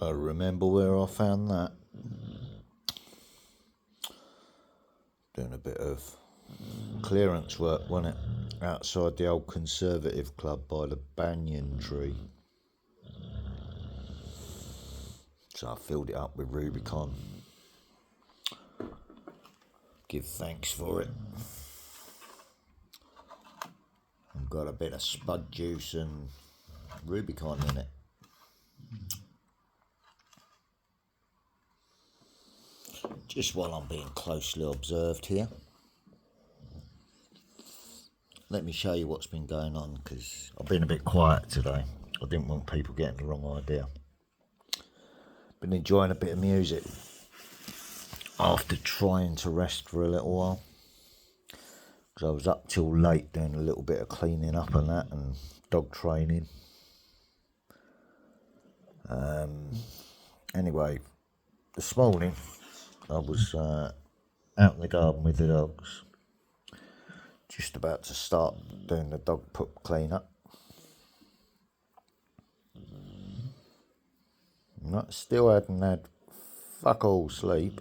I remember where I found that. Doing a bit of clearance work, wasn't it? Outside the old Conservative Club by the banyan tree. So I filled it up with Rubicon. Give thanks for it. And got a bit of spud juice and Rubicon in it. Just while I'm being closely observed here, let me show you what's been going on, because I've been a bit quiet today. I didn't want people getting the wrong idea. Been enjoying a bit of music after trying to rest for a little while, because I was up till late doing a little bit of cleaning up and that, and dog training. Anyway, this morning I was out in the garden with the dogs, just about to start doing the dog poop clean up. Still hadn't had fuck all sleep.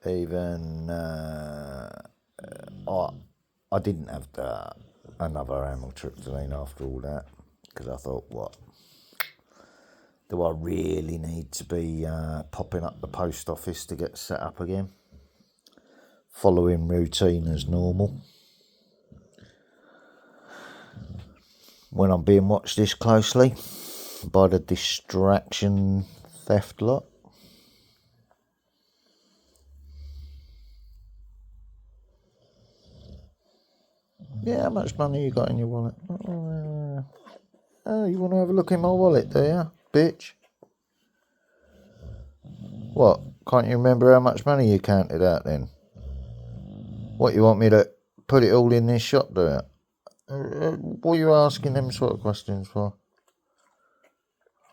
Even I didn't have another amitriptyline after all that, because I thought, what? Do I really need to be popping up the post office to get set up again? Following routine as normal. When I'm being watched this closely by the distraction theft lot. Yeah, how much money you got in your wallet? Oh, you want to have a look in my wallet, do you, bitch? What? Can't you remember how much money you counted out then? What, you want me to put it all in this shop, do you? What are you asking them sort of questions for?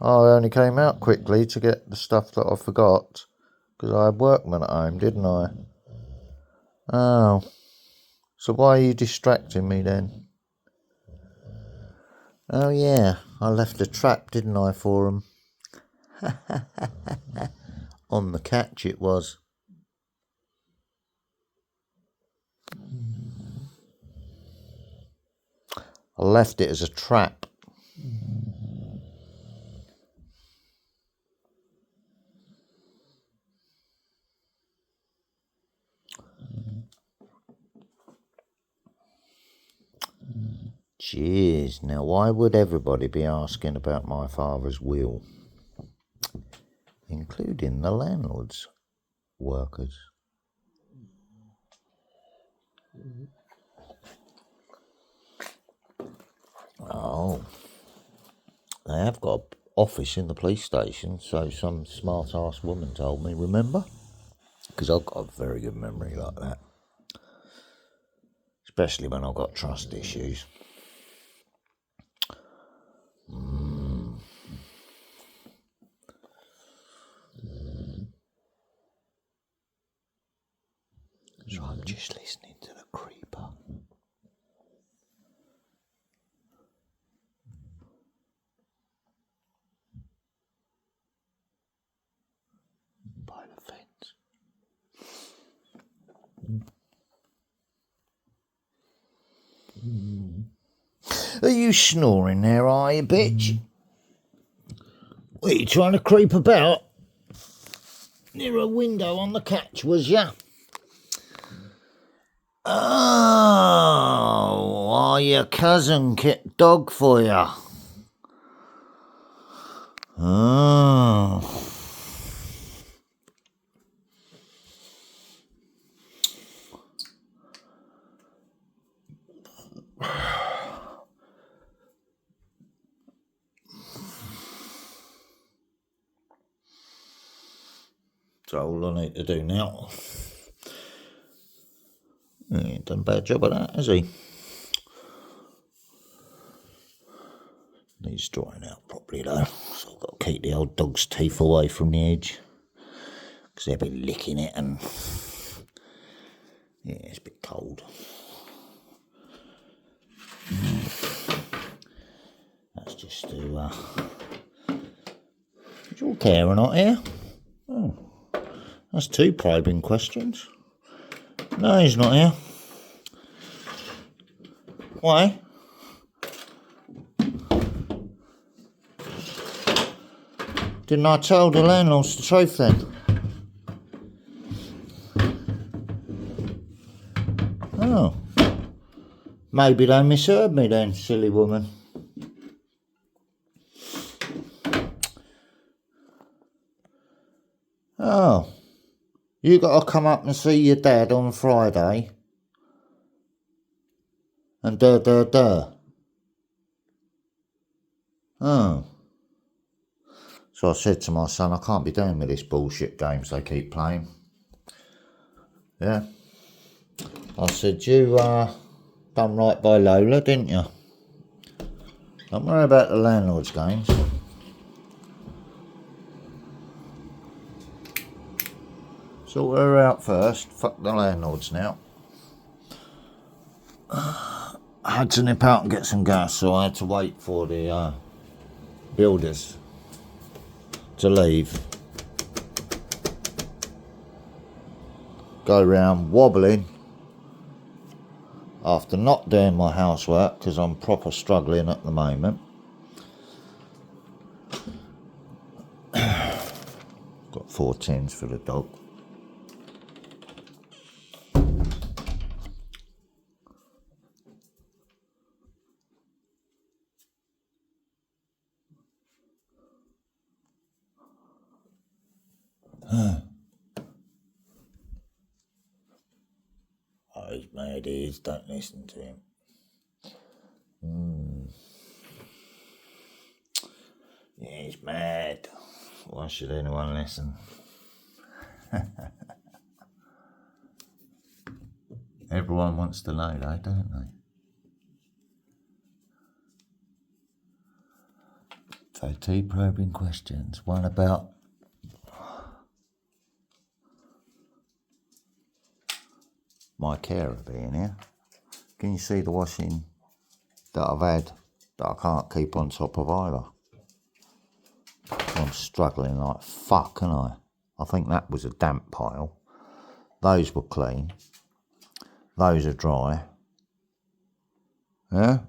Oh, I only came out quickly to get the stuff that I forgot, because I had workmen at home, didn't I? Oh. So why are you distracting me then? Oh yeah, I left a trap, didn't I, for 'em? On the catch it was. I left it as a trap. Jeez, now why would everybody be asking about my father's will? Including the landlord's workers. Oh, they have got an office in the police station, so some smart-ass woman told me, remember? Because I've got a very good memory like that. Especially when I've got trust issues. So I'm just listening to the creeper. By the fence. Are you snoring there, are you, bitch? What, are you trying to creep about? Near a window on the catch, was ya? Oh, are your cousin kept dog for ya? Oh. So all I need to do now. He ain't done a bad job of that, has he? Needs drying out properly though, so I've got to keep the old dog's teeth away from the edge, because they'll be licking it, and yeah, it's a bit cold. That's just to Is your carer not here? Oh, that's two probing questions. No, he's not here. Why? Didn't I tell the landlords the truth then? Oh. Maybe they misheard me then, silly woman. Oh. You got to come up and see your dad on Friday. And Oh. So I said to my son, I can't be doing with this bullshit games they keep playing. Yeah. I said, you done right by Lola, didn't you? Don't worry about the landlord's games. Sort her out first. Fuck the landlords now. I had to nip out and get some gas, so I had to wait for the builders to leave. Go round wobbling after not doing my housework because I'm proper struggling at the moment. Got 4 tins for the dog. Oh, he's mad, he is. Don't listen to him. Yeah, he's mad. Why should anyone listen? Everyone wants to know though, don't they? So 2 probing questions. One about my carer being here. Can you see the washing that I've had that I can't keep on top of either? I'm struggling like fuck, and I think that was a damp pile. Those were clean. Those are dry. Yeah?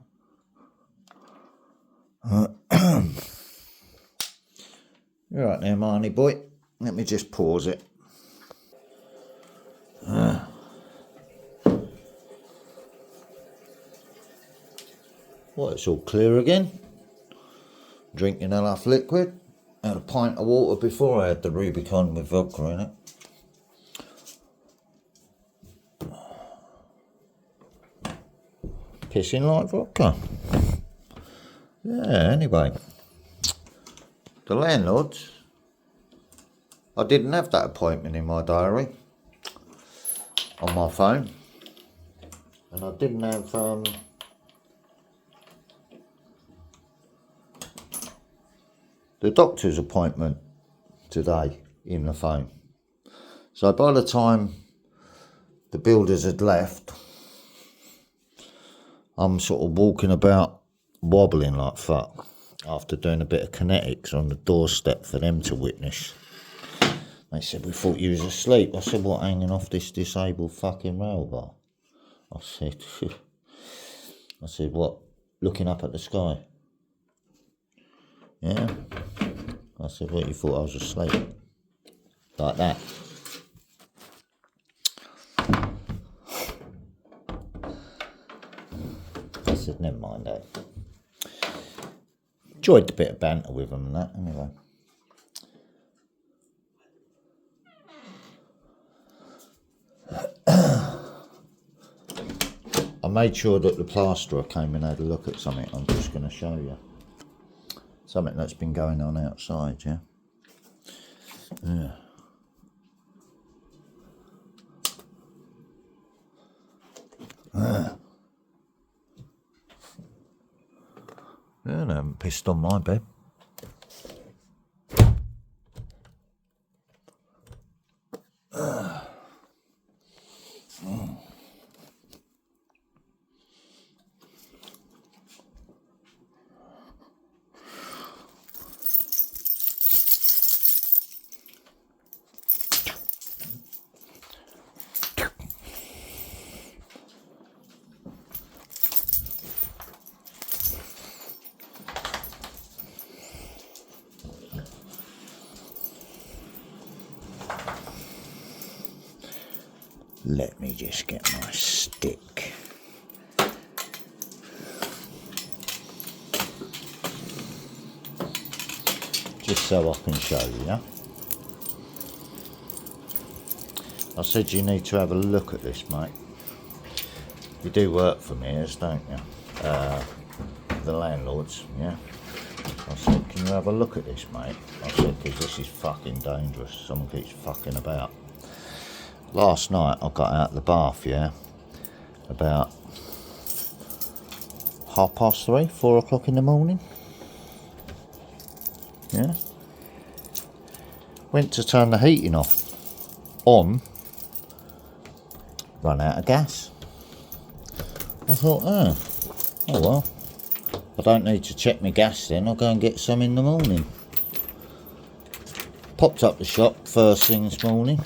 You're right there, Marnie boy. Let me just pause it. Well, it's all clear again. Drinking enough liquid. Had a pint of water before I had the Rubicon with vodka in it. Pissing like vodka. Yeah, anyway. The landlords. I didn't have that appointment in my diary. On my phone. And I didn't have the doctor's appointment today in the phone. So by the time the builders had left, I'm sort of walking about wobbling like fuck after doing a bit of kinetics on the doorstep for them to witness. They said, we thought you was asleep. I said, what, hanging off this disabled fucking rail bar? I said, what, looking up at the sky? Yeah. I said, what, you thought I was asleep? Like that. I said, never mind that. Enjoyed the bit of banter with them and that, anyway. I made sure that the plasterer came and had a look at something I'm just going to show you. Something that's been going on outside, yeah? Yeah. Yeah, they haven't pissed on my bed. Let me just get my stick. Just so I can show you, yeah? I said you need to have a look at this, mate. You do work for me, don't you? The landlords, yeah? I said, can you have a look at this, mate? I said, because this is fucking dangerous. Someone keeps fucking about. Last night, I got out of the bath, yeah? About 3:30, 4 o'clock in the morning. Yeah? Went to turn the heating off. On. Run out of gas. I thought, oh well. I don't need to check my gas then. I'll go and get some in the morning. Popped up the shop first thing this morning.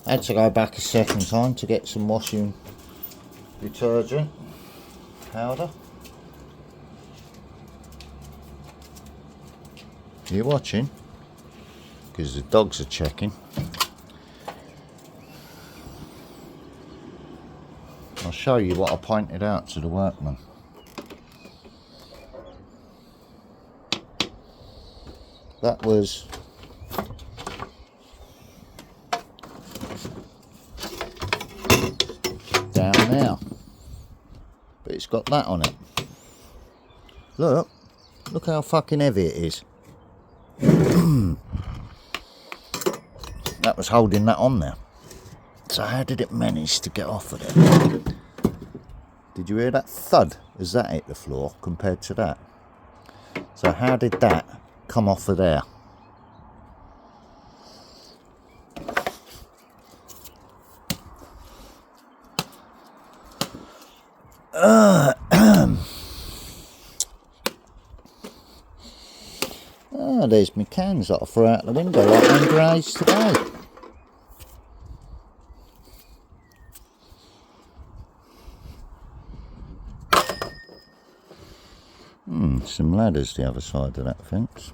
Had to go back a second time to get some washing detergent powder. You watching? Because the dogs are checking. I'll show you what I pointed out to the workman. That was down there, but it's got that on it. Look how fucking heavy it is. That was holding that on there. So how did it manage to get off of it? Did you hear that thud as that hit the floor compared to that? So how did that come off of there? There's my cans that I threw out the window like under age today. Some ladders the other side of that fence.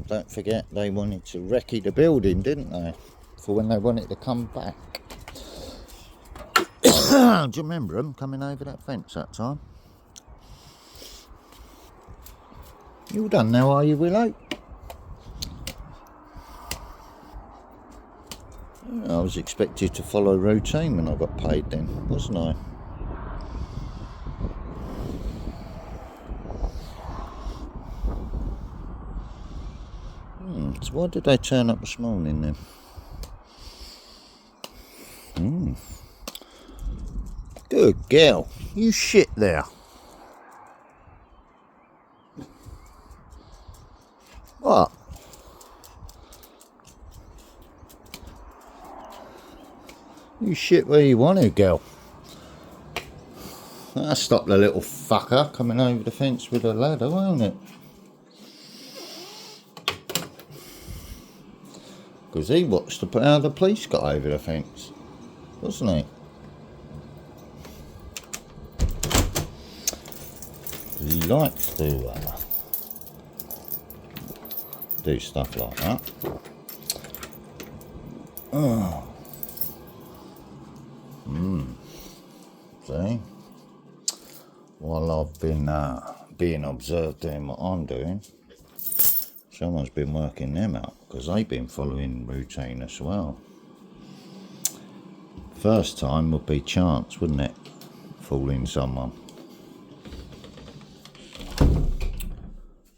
Don't forget they wanted to recce the building, didn't they? For when they wanted to come back. Do you remember them coming over that fence that time? You all done now, are you, Willow? I was expected to follow routine when I got paid then, wasn't I? So why did they turn up this morning then? Good girl. You shit there. What? You shit where you want to, girl. That'll stop the little fucker coming over the fence with a ladder, won't it? Because he watched how the police got over the fence, wasn't he? He likes to do stuff like that. See? While I've been being observed doing what I'm doing, someone's been working them out because they've been following routine as well. First time would be chance, wouldn't it? Fooling someone.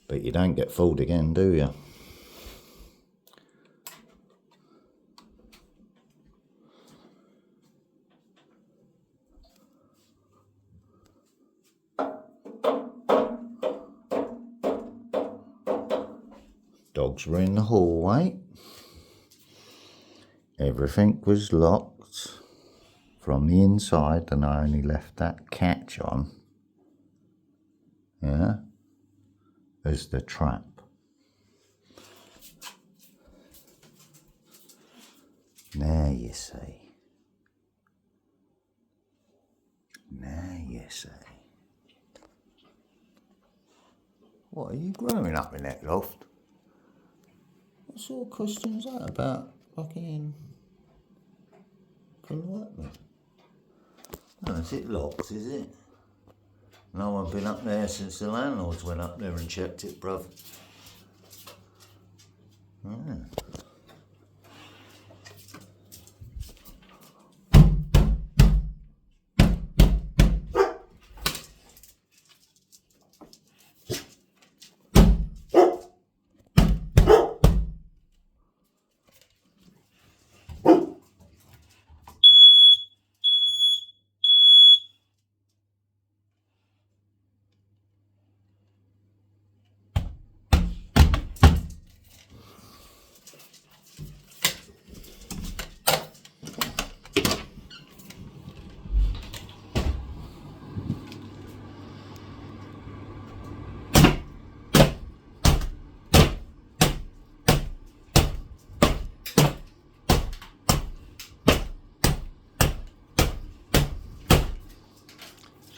But you don't get fooled again, do you? Dogs were in the hallway. Everything was locked from the inside, and I only left that catch on, yeah, as the trap. Now you see. Now you see. What, are you growing up in that loft? What sort of question's that about fucking workmen? No, is it locked, is it? No one's been up there since the landlords went up there and checked it, bruv. Yeah.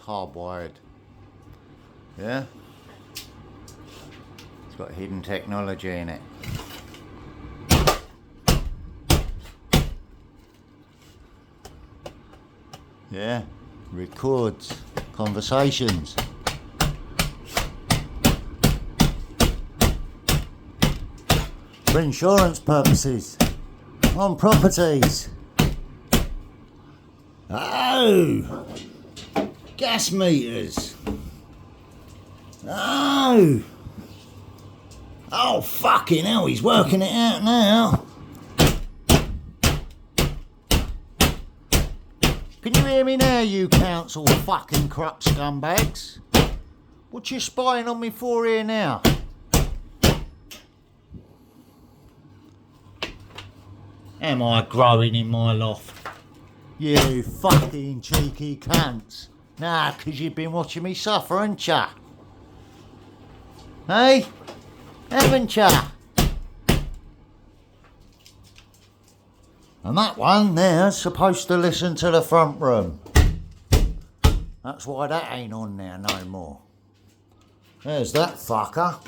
Hardwired. Yeah? It's got hidden technology in it. Yeah? Records conversations. For insurance purposes. On properties. Oh! Gas meters. Oh. Oh, fucking hell, he's working it out now. Can you hear me now, you council fucking corrupt scumbags? What you spying on me for here now? Am I growing in my loft? You fucking cheeky cunts. Nah, 'cause you've been watching me suffer, ain't ya? Hey? Haven't ya? And that one there's supposed to listen to the front room. That's why that ain't on there no more. There's that fucker.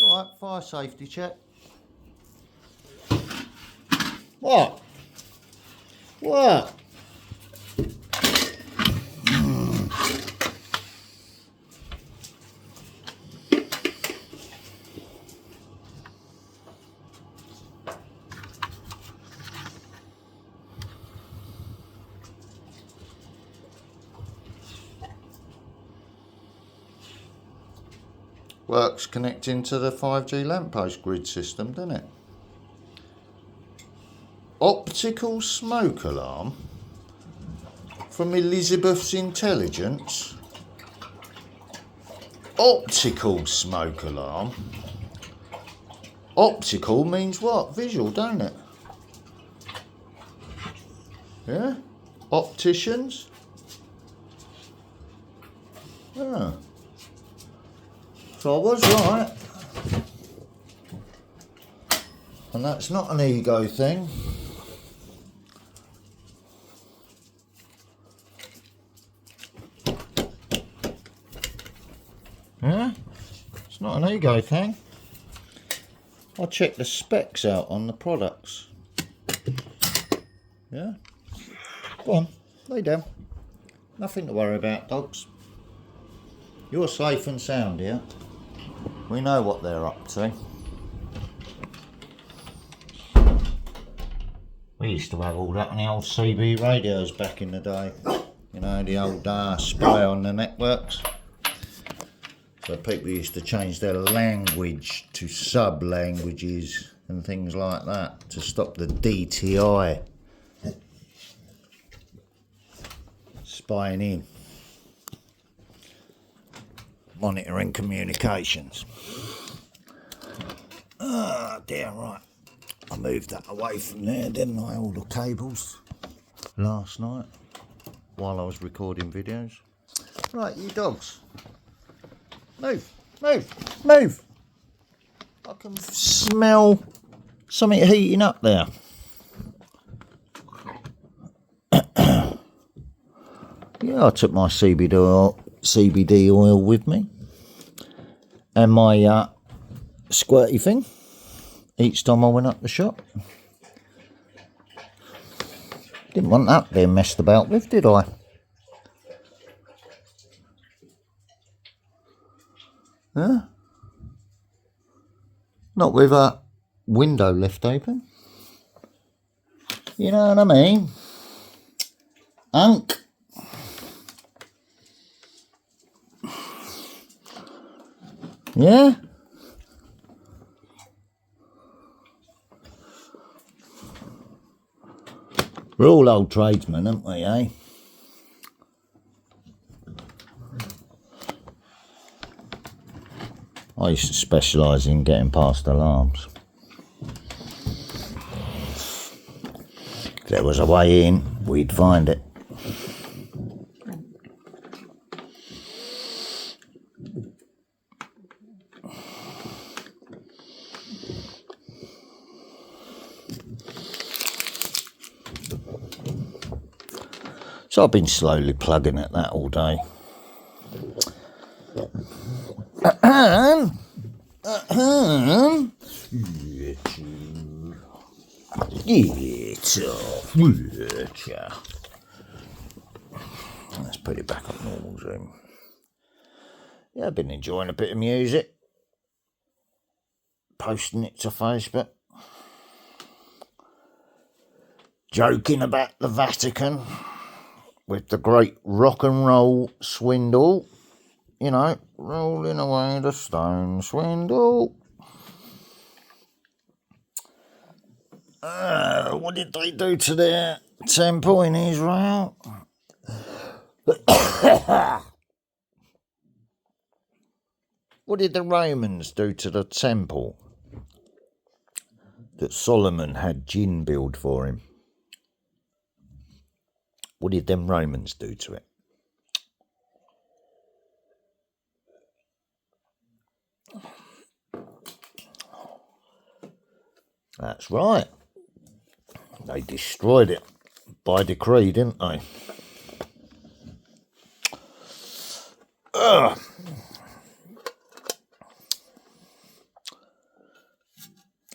Alright, fire safety check. What? What? Works connecting to the 5G lamppost grid system, doesn't it? Optical smoke alarm from Elizabeth's intelligence. Optical smoke alarm. Optical means what? Visual, don't it? Yeah? Opticians? Yeah. So I was right. And that's not an ego thing. Yeah? It's not an ego thing. I checked the specs out on the products. Yeah? Go on, lay down. Nothing to worry about, dogs. You're safe and sound here. We know what they're up to. We used to have all that on the old CB radios back in the day. You know, the old spy on the networks. So people used to change their language to sub-languages and things like that to stop the DTI. spying in, monitoring communications. Ah, dear, right. I moved that away from there, didn't I? All the cables last night while I was recording videos. Right, you dogs. Move, move, move. I can smell something heating up there. Yeah, I took my CBD oil with me and my squirty thing each time I went up the shop. Didn't want that being messed about with, did I? Huh? Not with a window left open. You know what I mean? Unk. Yeah? We're all old tradesmen, aren't we, eh? I used to specialise in getting past alarms. If there was a way in, we'd find it. So I've been slowly plugging at that all day. Let's put it back on normal zoom. Yeah, I've been enjoying a bit of music. Posting it to Facebook. Joking about the Vatican with the great rock and roll swindle. You know, rolling away the stone swindle. What did they do to their temple in Israel? What did the Romans do to the temple that Solomon had jinn build for him? What did them Romans do to it? That's right. They destroyed it by decree, didn't they?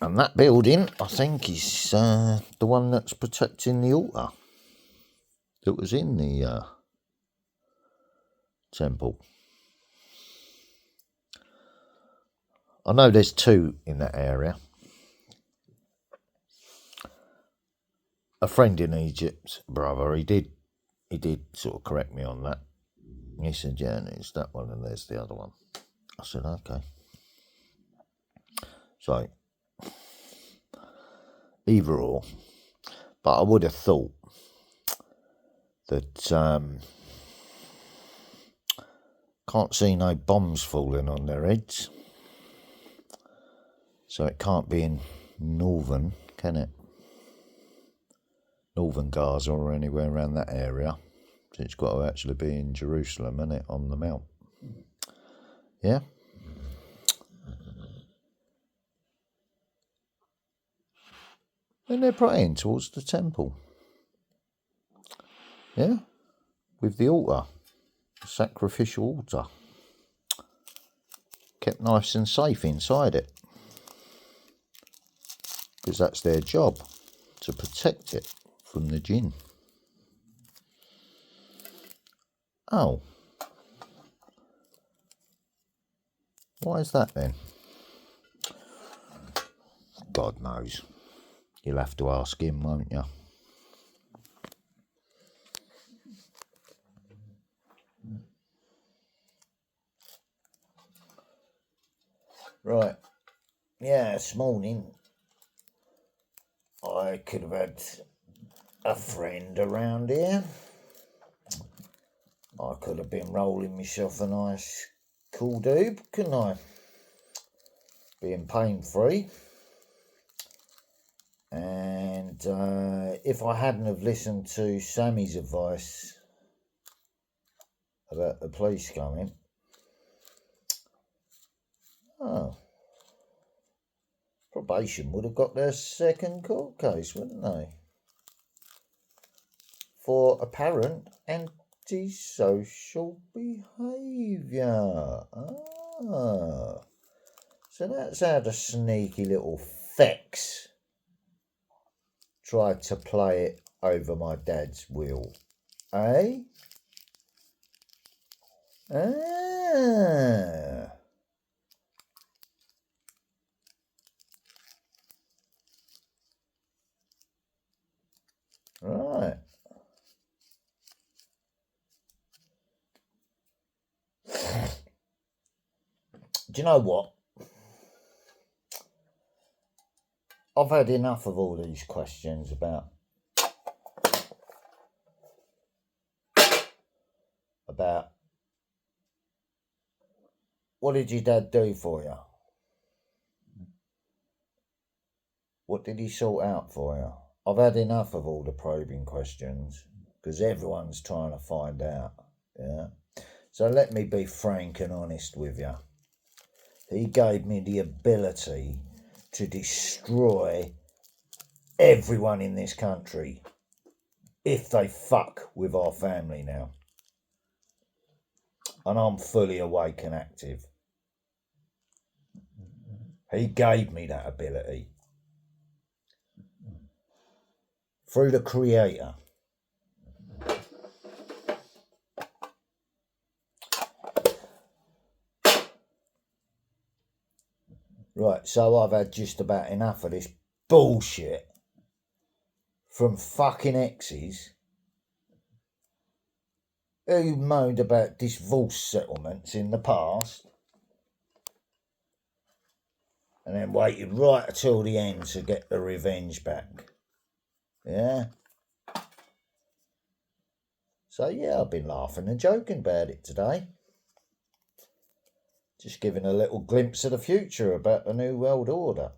And that building, I think, is the one that's protecting the altar that was in the temple. I know there's two in that area. A friend in Egypt, brother, he did sort of correct me on that. He said, yeah, it's that one and there's the other one. I said, okay. So, either or. But I would have thought that can't see no bombs falling on their heads. So it can't be in northern, can it? Northern Gaza or anywhere around that area. So it's got to actually be in Jerusalem, isn't it, on the Mount? Yeah? And they're praying towards the temple. Yeah? With the altar. The sacrificial altar. Kept nice and safe inside it. Because that's their job. To protect it from the jinn. Oh. Why is that then? God knows. You'll have to ask him, won't you? Right. Yeah, this morning I could have had a friend around here. I could have been rolling myself a nice cool doob, couldn't I? Being pain-free. And if I hadn't have listened to Sammy's advice about the police coming, probation would have got their second court case, wouldn't they? For apparent antisocial behaviour. So that's how the sneaky little fex tried to play it over my dad's will. Eh? Right. Do you know what? I've had enough of all these questions about what did your dad do for you? What did he sort out for you? I've had enough of all the probing questions because everyone's trying to find out. Yeah. So let me be frank and honest with you. He gave me the ability to destroy everyone in this country if they fuck with our family now. And I'm fully awake and active. He gave me that ability. Through the Creator. Right, so I've had just about enough of this bullshit from fucking exes who moaned about divorce settlements in the past and then waited right until the end to get the revenge back. Yeah? So yeah, I've been laughing and joking about it today. Just giving a little glimpse of the future about the New World Order.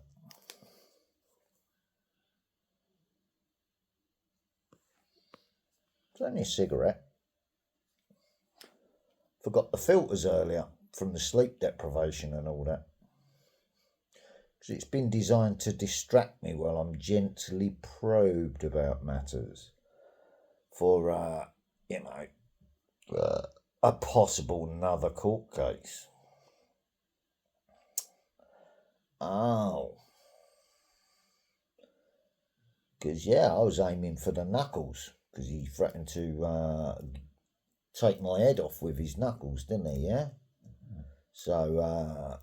It's only a cigarette. Forgot the filters earlier from the sleep deprivation and all that. Because it's been designed to distract me while I'm gently probed about matters for, a possible another court case. Oh. Because, yeah, I was aiming for the knuckles. Because he threatened to take my head off with his knuckles, didn't he, yeah? So,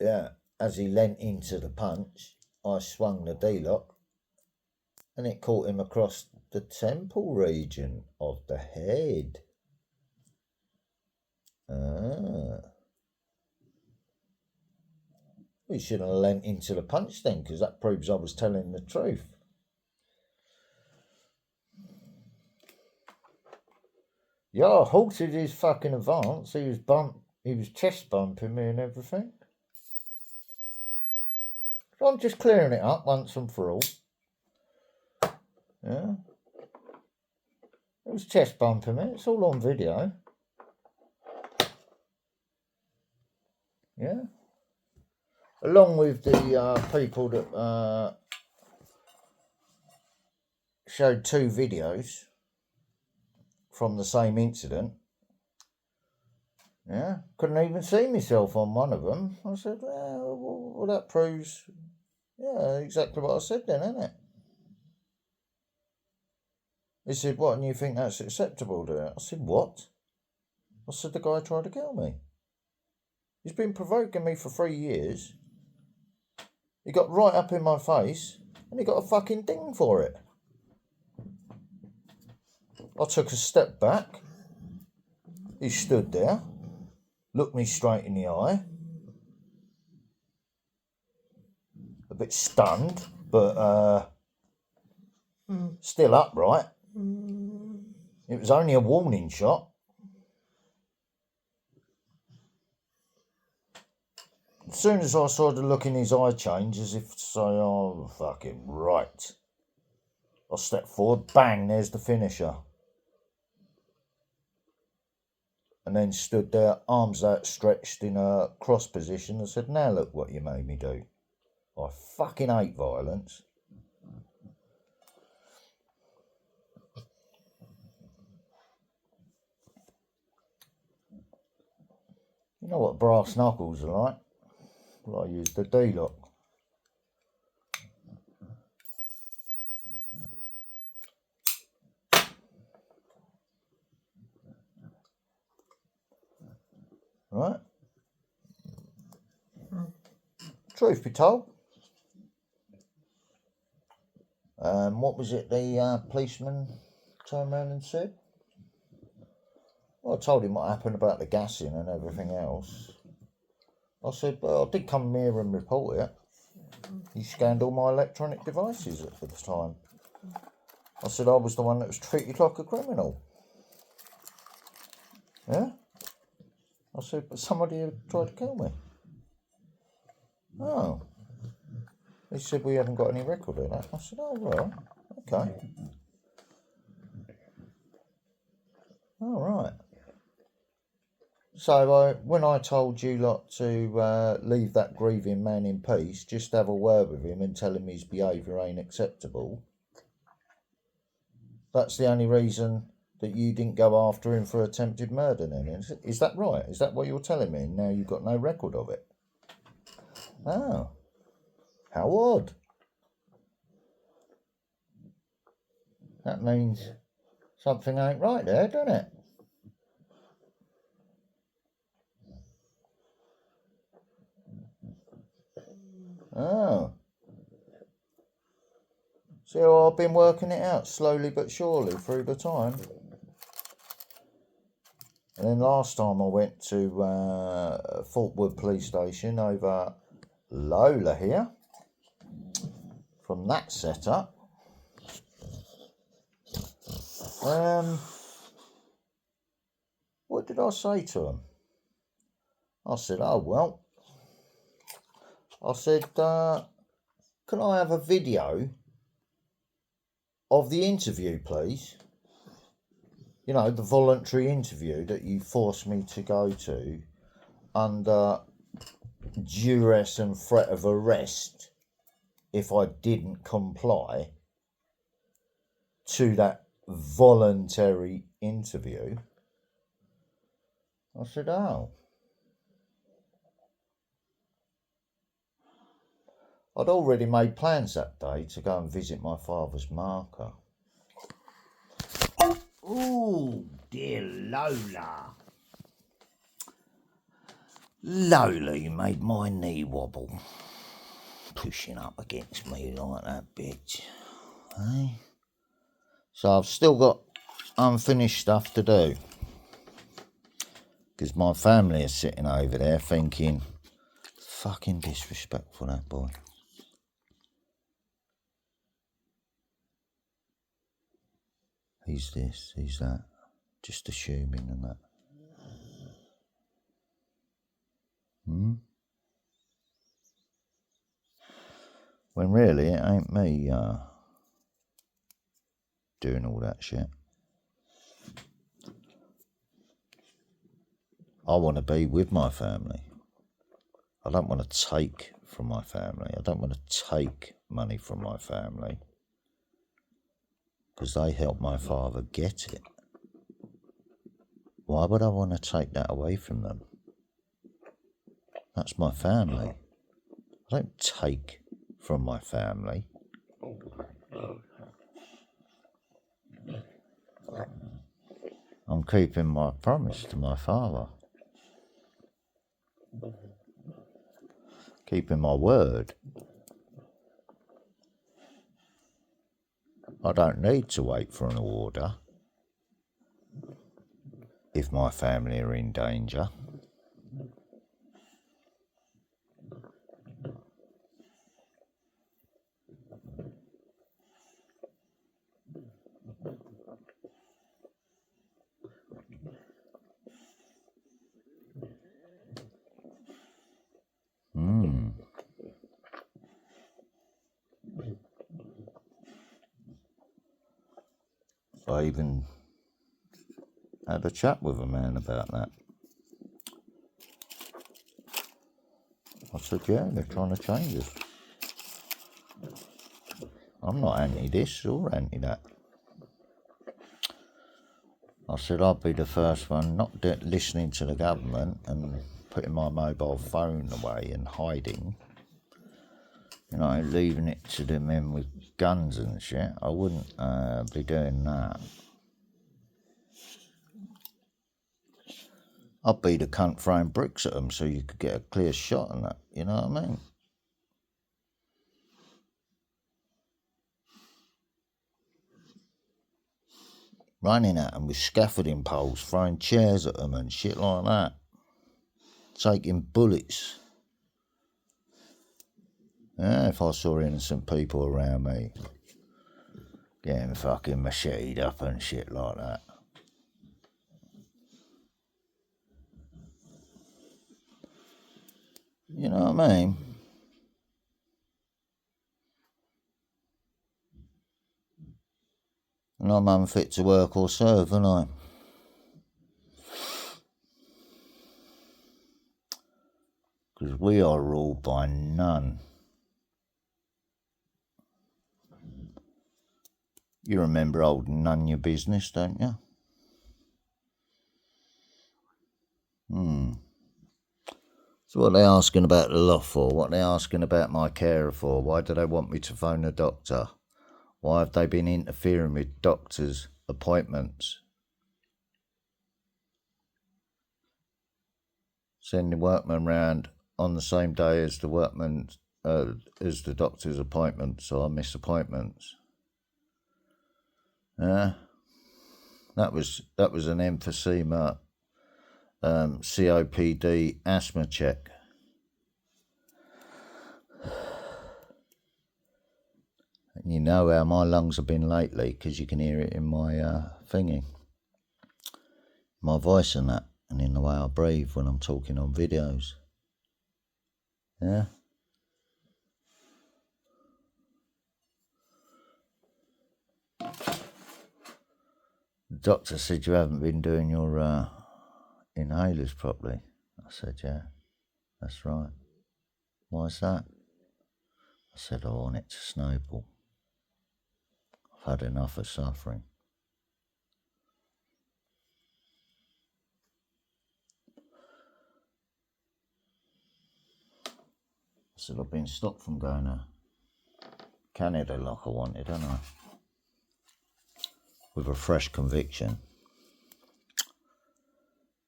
yeah, as he leant into the punch, I swung the D-lock and it caught him across the temple region of the head. We shouldn't have leant into the punch then, because that proves I was telling the truth. Yeah, I halted his fucking advance. He was chest bumping me and everything. So I'm just clearing it up once and for all. Yeah. It was chest bumping me. It's all on video. Yeah. Along with the people that showed two videos from the same incident. Yeah, couldn't even see myself on one of them. I said, well, that proves, yeah, exactly what I said then, isn't it? He said, what, and you think that's acceptable to it? I said, what? I said, the guy tried to kill me. He's been provoking me for 3 years. He got right up in my face and he got a fucking ding for it. I took a step back. He stood there, looked me straight in the eye. A bit stunned, but still upright. It was only a warning shot. As soon as I saw the look in his eye change, as if to say, oh, fucking right, I stepped forward, bang, there's the finisher. And then stood there, arms outstretched in a cross position, and said, now look what you made me do. I fucking hate violence. You know what brass knuckles are like? Well, I used the D-lock. Right? Truth be told, what was it the policeman turned around and said? Well, I told him what happened about the gassing and everything else. I said, well, I did come here and report it. He scanned all my electronic devices at the time. I said I was the one that was treated like a criminal. Yeah? I said, but somebody had tried to kill me. Oh. He said, we haven't got any record of that. I said, oh, well, okay. All right. So when I told you lot to leave that grieving man in peace, just have a word with him and tell him his behaviour ain't acceptable, that's the only reason that you didn't go after him for attempted murder then? Is that right? Is that what you're telling me? Now you've got no record of it? Oh. How odd. That means something ain't right there, doesn't it? Oh. So I've been working it out slowly but surely through the time. And then last time I went to Falkwood Police Station over Lola here, from that setup, what did I say to him? I said, oh well, I said, can I have a video of the interview, please? You know, the voluntary interview that you forced me to go to under duress and threat of arrest if I didn't comply to that voluntary interview. I said, oh. I'd already made plans that day to go and visit my father's marker. Oh, dear Lola. Lola, you made my knee wobble. Pushing up against me like that bitch. Eh? So I've still got unfinished stuff to do. Because my family is sitting over there thinking, fucking disrespectful, that boy. He's this, he's that. Just assuming and that. When really it ain't me doing all that shit. I want to be with my family. I don't want to take from my family. I don't want to take money from my family. Because they helped my father get it. Why would I want to take that away from them? That's my family. I don't take from my family. I'm keeping my promise to my father. Keeping my word. I don't need to wait for an order if my family are in danger. I even had a chat with a man about that. I said, yeah, they're trying to change us. I'm not anti this or anti that. I said, I'll be the first one not listening to the government and putting my mobile phone away and hiding. You know, leaving it to the men with guns and shit. I wouldn't be doing that. I'd be the cunt throwing bricks at them so you could get a clear shot on that. You know what I mean? Running at them with scaffolding poles, throwing chairs at them and shit like that. Taking bullets. Yeah, if I saw innocent people around me getting fucking macheted up and shit like that. You know what I mean? And I'm unfit to work or serve, aren't I? Because we are ruled by none. You remember old None Your Business, don't you? So what are they asking about the law for? What are they asking about my carer for? Why do they want me to phone a doctor? Why have they been interfering with doctors' appointments? Sending workmen round on the same day as the workmen, as the doctor's appointments, so I miss appointments. Yeah, that was an emphysema, COPD asthma check. And you know how my lungs have been lately because you can hear it in my thingy, my voice and that, and in the way I breathe when I'm talking on videos. Yeah. The doctor said you haven't been doing your inhalers properly. I said, yeah, that's right. Why's that? I said, I want it to snowball. I've had enough of suffering. I said, I've been stopped from going to Canada like I wanted, haven't I? With a fresh conviction.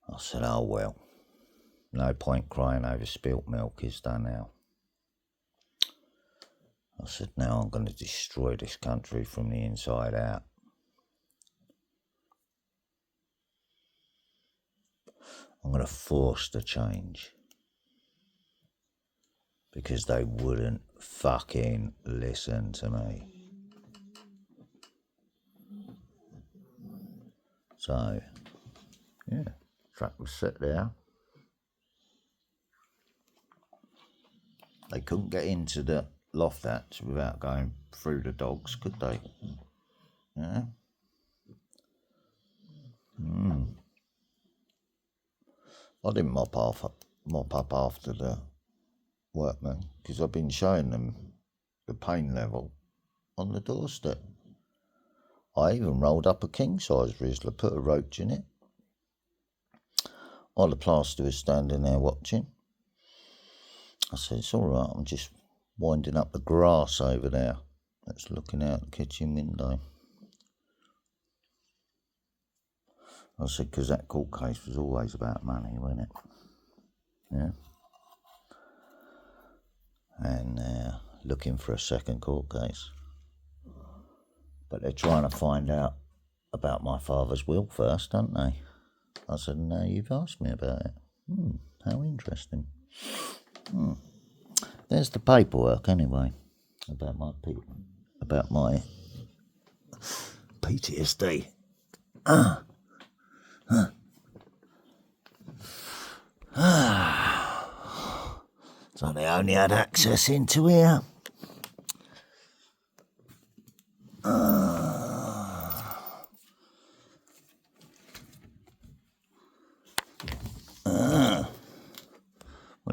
I said, oh well, no point crying over spilt milk, is there now? I said, now I'm going to destroy this country from the inside out. I'm going to force the change. Because they wouldn't fucking listen to me. So, yeah, trap was set there. They couldn't get into the loft hatch without going through the dogs, could they? Yeah. I didn't mop up after the workmen because I've been showing them the pain level on the doorstep. I even rolled up a king-size Rizzler, put a roach in it. While the plaster was standing there watching. I said, it's all right, I'm just winding up the grass over there that's looking out the kitchen window. I said, because that court case was always about money, wasn't it? Yeah. And they're looking for a second court case. But they're trying to find out about my father's will first, aren't they? I said, no, you've asked me about it. How interesting. There's the paperwork anyway about my PTSD. So they only had access into here.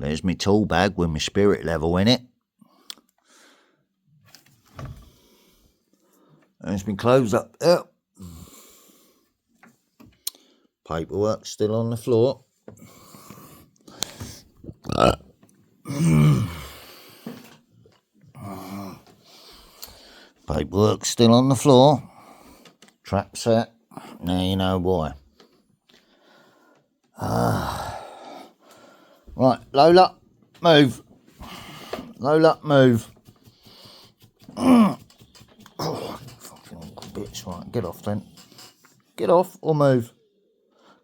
There's my tool bag with my spirit level in it. There's my clothes up there. Paperwork still on the floor. Paperwork still on the floor. Trap set. Now you know why. Right, Lola, move. Lola, move. Fucking bitch. Right, get off then. Get off or move.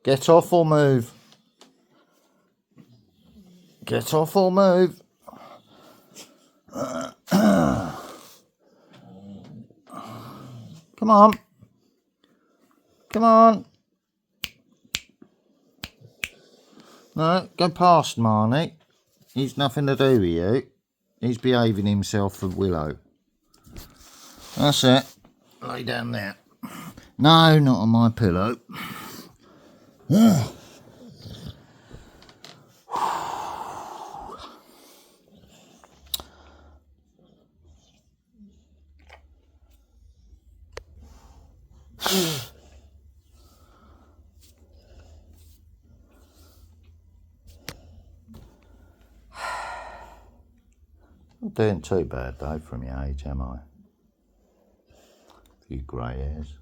Get off or move. Get off or move. Come on. Come on. No, go past Marnie. He's nothing to do with you. He's behaving himself for Willow. That's it. Lay down there. No, not on my pillow. Not doing too bad though from your age, am I? A few grey hairs.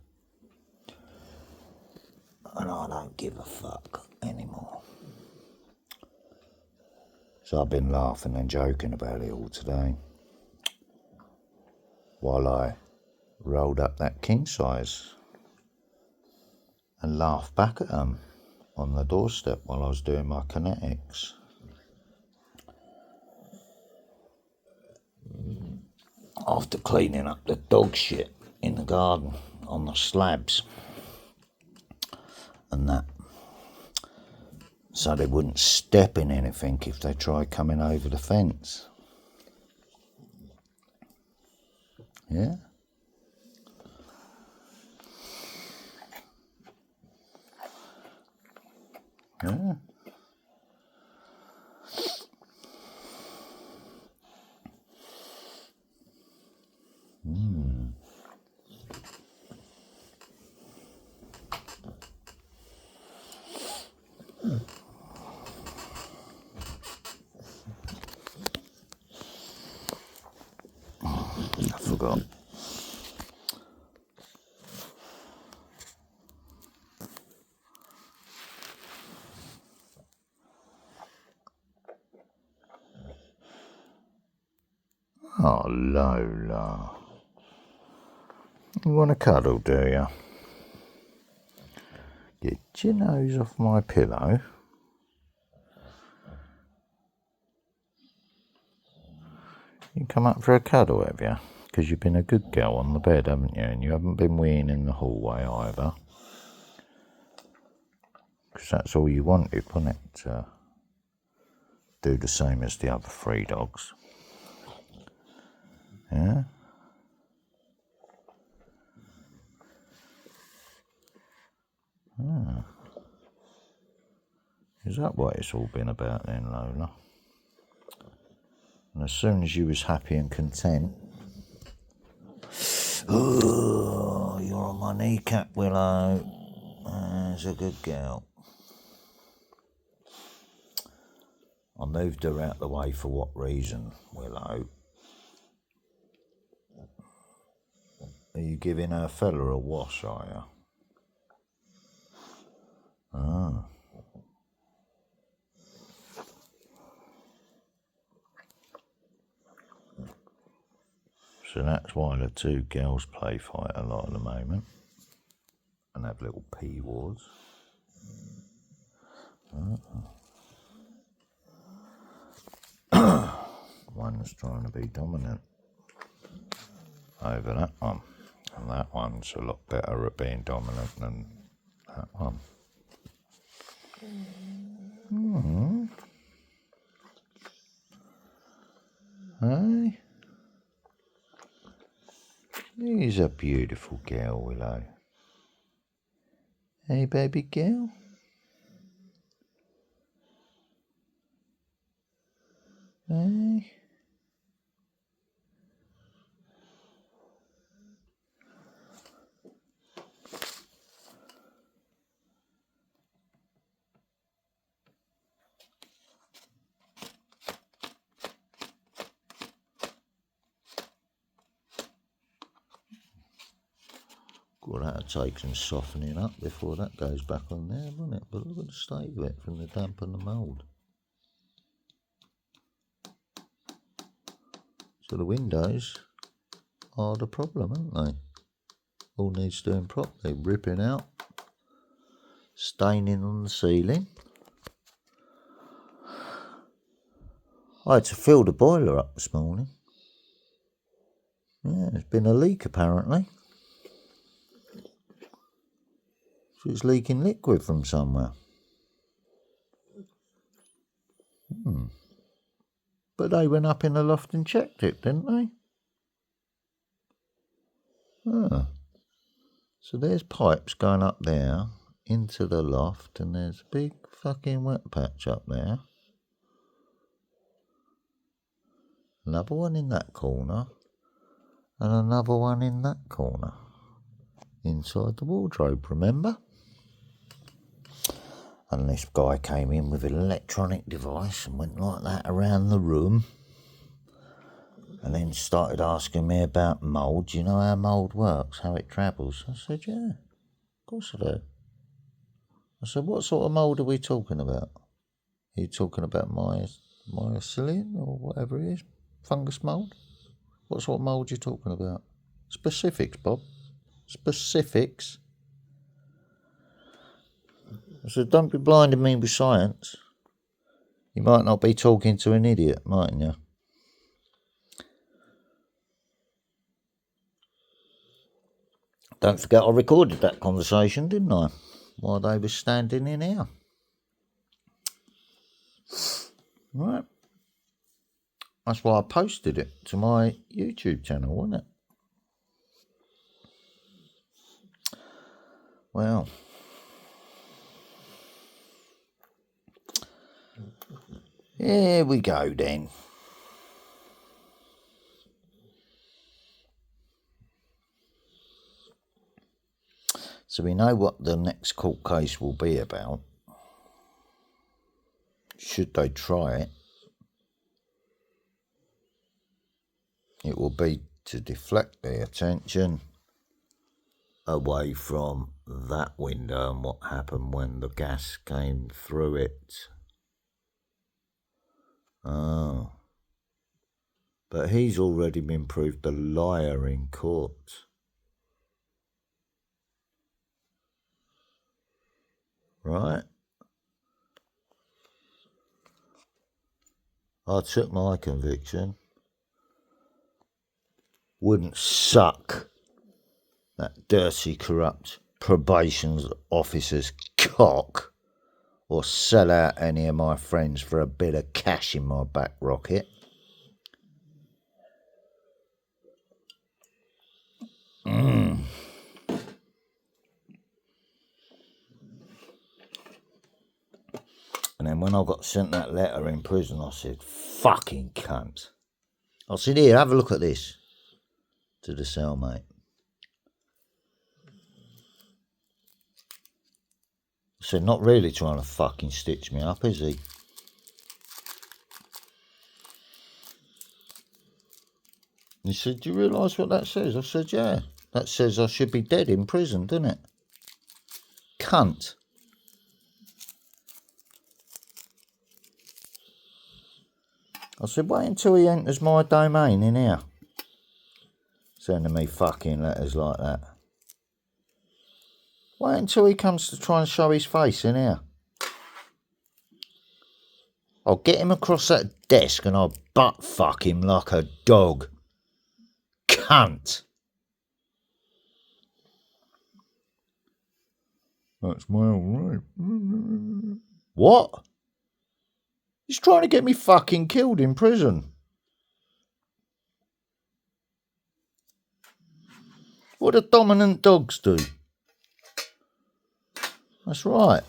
And I don't give a fuck anymore. So I've been laughing and joking about it all today. While I rolled up that king size and laughed back at them on the doorstep while I was doing my kinetics. After cleaning up the dog shit in the garden on the slabs and that, so they wouldn't step in anything if they tried coming over the fence. Yeah? Yeah. I forgot. Oh, Lola. You want to cuddle, do you? Get your nose off my pillow. You come up for a cuddle, have you? Because you've been a good girl on the bed, haven't you? And you haven't been weeing in the hallway either. Because that's all you wanted, wasn't it? To do the same as the other 3 dogs. Yeah? Ah. Is that what it's all been about then, Lola? And as soon as you was happy and content, oh, you're on my kneecap, Willow. That's a good girl. I moved her out the way for what reason, Willow? Are you giving her fella a wash, are you? Ah. So that's why the 2 girls play fight a lot at the moment and have little pee wars. One's trying to be dominant over that one, and that one's a lot better at being dominant than that one. Hey? He's a beautiful girl, Willow. Hey, baby girl? Eh? Well, that'll take some softening up before that goes back on there, won't it? But look at the state of it from the damp and the mould. So the windows are the problem, aren't they? All needs doing properly. Ripping out, staining on the ceiling. I had to fill the boiler up this morning. Yeah, there's been a leak apparently. So it's leaking liquid from somewhere. But they went up in the loft and checked it, didn't they? Ah. So there's pipes going up there into the loft, and there's a big fucking wet patch up there. Another one in that corner, and another one in that corner. Inside the wardrobe, remember? And this guy came in with an electronic device and went like that around the room. And then started asking me about mould. Do you know how mould works, how it travels? I said, yeah, of course I do. I said, what sort of mould are we talking about? Are you talking about mycelium or whatever it is? Fungus mould? What sort of mould are you talking about? Specifics, Bob. Specifics. I said, don't be blinding me with science. You might not be talking to an idiot, mightn't you? Don't forget I recorded that conversation, didn't I? While they were standing in here. Right. That's why I posted it to my YouTube channel, wasn't it? Well, here we go then. So we know what the next court case will be about. Should they try it, it will be to deflect the attention away from that window and what happened when the gas came through it. Oh. But he's already been proved a liar in court. Right? I took my conviction. Wouldn't suck that dirty, corrupt probation officer's cock or sell out any of my friends for a bit of cash in my back rocket. And then when I got sent that letter in prison, I said, fucking cunt. I said, here, have a look at this. To the cellmate. I said, not really trying to fucking stitch me up, is he? He said, do you realise what that says? I said, yeah. That says I should be dead in prison, doesn't it? Cunt. I said, wait until he enters my domain in here. Sending me fucking letters like that. Wait until he comes to try and show his face in here. I'll get him across that desk and I'll butt fuck him like a dog. Cunt. That's my old right. What? He's trying to get me fucking killed in prison. What do dominant dogs do? That's right.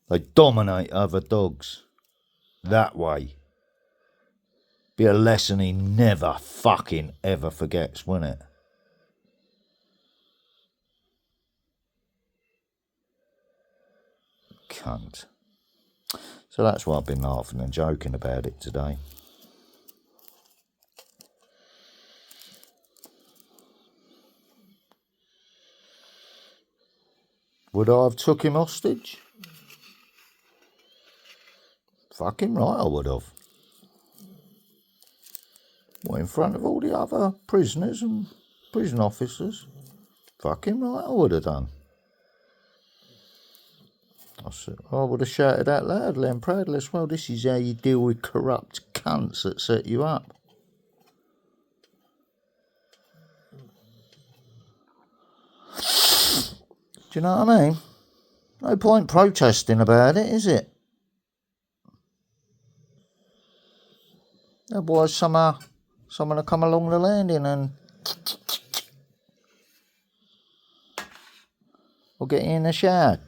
They dominate other dogs. That way. Be a lesson he never fucking ever forgets, wouldn't it? Cunt. So that's why I've been laughing and joking about it today. Would I have took him hostage? Fucking right I would have. Well, in front of all the other prisoners and prison officers. Fucking right I would have done. I would have shouted out loudly and proudly as well, this is how you deal with corrupt cunts that set you up. Do you know what I mean? No point protesting about it, is it? Otherwise, someone will come along the landing and we'll get you in the shower.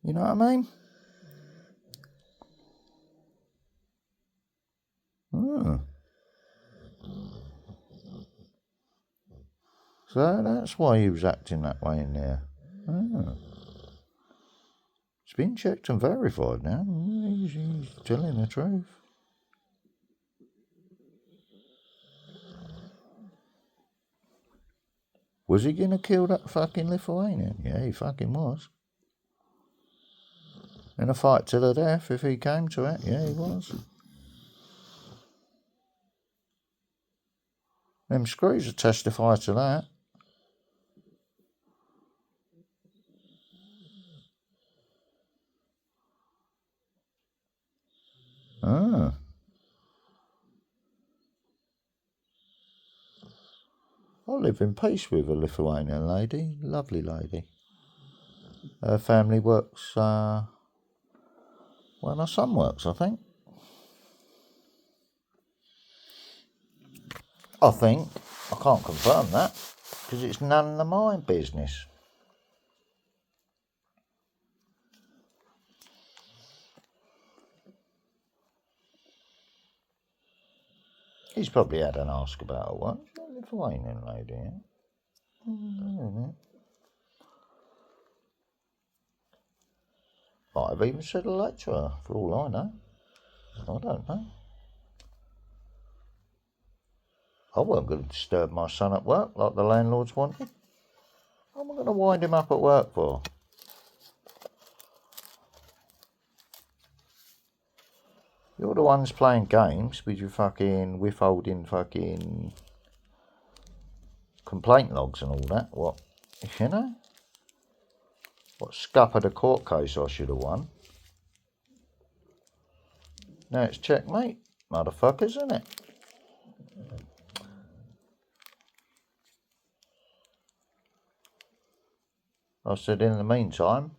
You know what I mean? So that's why he was acting that way in there. It's been checked and verified now. He's telling the truth. Was he going to kill that fucking Lithuanian? Yeah, he fucking was. In a fight to the death, if he came to it, yeah, he was. Them screws will testify to that. I live in peace with a Lithuanian lady, lovely lady. Her family works, my son works, I think. I can't confirm that, because it's none of my business. He's probably had an ask about her once. Lithuanian lady, yeah? Might have even said hello to her, for all I know. I don't know. I wasn't going to disturb my son at work like the landlords wanted. What am I going to wind him up at work for? You're the ones playing games with your fucking withholding fucking complaint logs and all that. What, you know? What scuppered a court case I should have won. Now it's checkmate, motherfuckers, isn't it? I said in the meantime,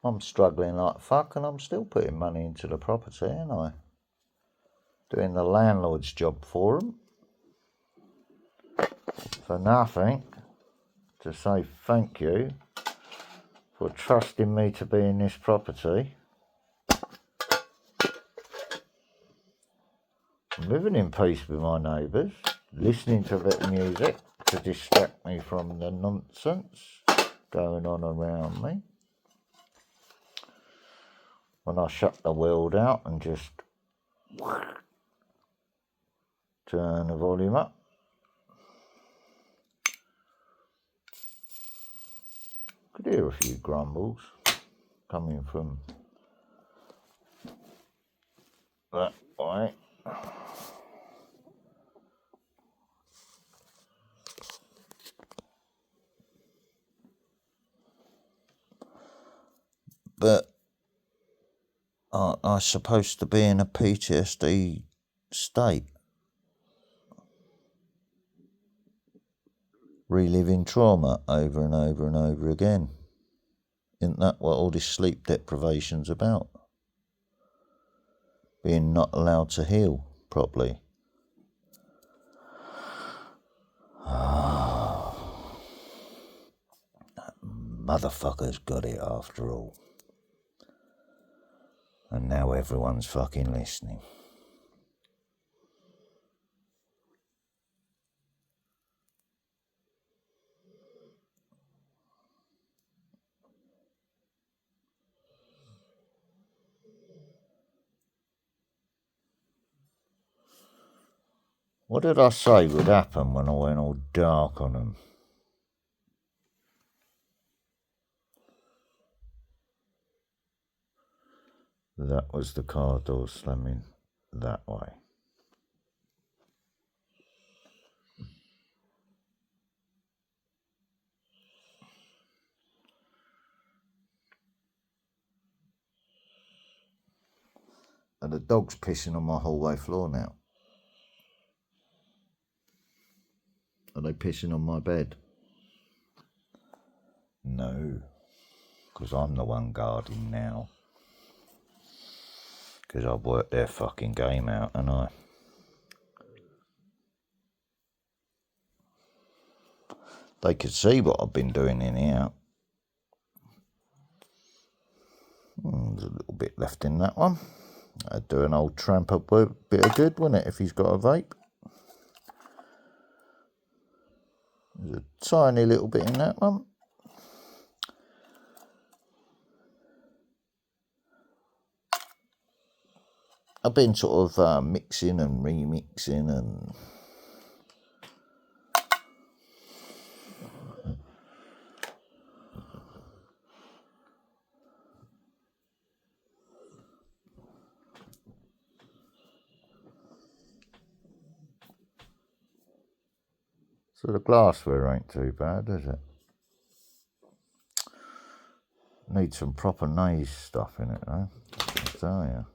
I'm struggling like fuck and I'm still putting money into the property, ain't I? Doing the landlord's job for them. For nothing. To say thank you for trusting me to be in this property. I'm living in peace with my neighbours, listening to a bit of music to distract me from the nonsense going on around me. When I shut the world out and just turn the volume up. Could hear a few grumbles coming from that way. But I'm supposed to be in a PTSD state. Reliving trauma over and over and over again. Isn't that what all this sleep deprivation's about? Being not allowed to heal properly. That motherfucker's got it after all. And now everyone's fucking listening. What did I say would happen when I went all dark on them? That was the car door slamming that way. And the dog's pissing on my hallway floor now. Are they pissing on my bed? No, because I'm the one guarding now. Because I've worked their fucking game out, and they could see what I've been doing in here. There's a little bit left in that one. I'd do an old tramp up a bit of good, wouldn't it, if he's got a vape? There's a tiny little bit in that one. I've been sort of mixing and remixing and so the glassware ain't too bad, is it? Need some proper naze stuff in it though, I tell you.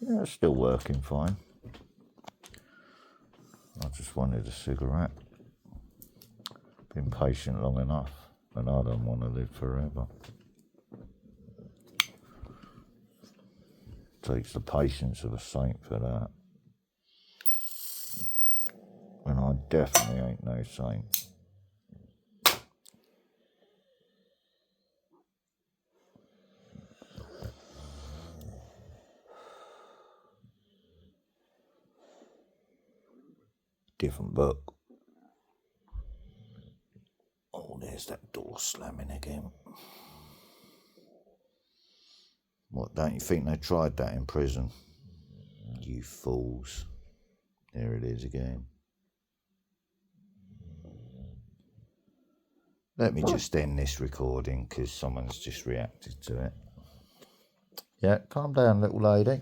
Yeah, it's still working fine. I just wanted a cigarette. Been patient long enough, and I don't want to live forever. Takes the patience of a saint for that. And I definitely ain't no saint. Different book. Oh, there's that door slamming again. What, don't you think they tried that in prison? You fools. There it is again. Let me just end this recording because someone's just reacted to it. Yeah, calm down, little lady.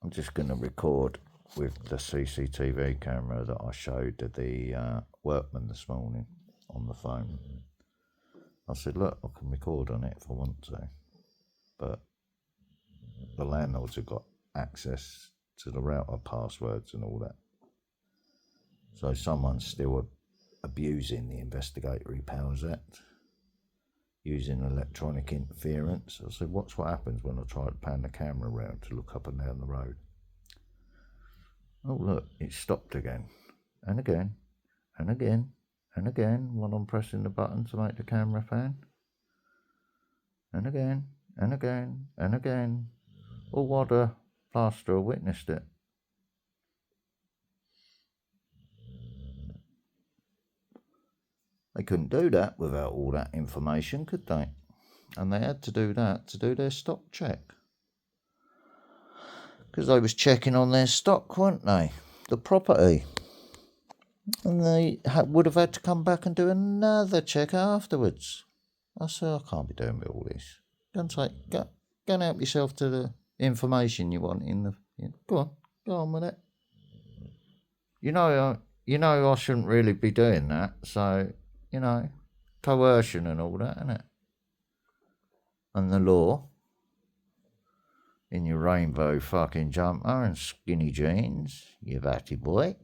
I'm just going to record with the CCTV camera that I showed the workman this morning on the phone. I said, look, I can record on it if I want to. But the landlords have got access to the router passwords and all that. So someone's still abusing the Investigatory Powers Act, using electronic interference. I said, watch what happens when I try to pan the camera around to look up and down the road. Oh look, it stopped again, and again, and again, and again, while I'm pressing the button to make the camera pan. And again, and again, and again. All while the plasterer witnessed it. They couldn't do that without all that information, could they? And they had to do that to do their stock check. Because they was checking on their stock, weren't they? The property. And they would have had to come back and do another check afterwards. I said, I can't be doing with all this. Go and help yourself to the information you want in the... Go on with it. You know I shouldn't really be doing that, so, coercion and all that, innit? And the law, in your rainbow fucking jumper and skinny jeans, you batty boy.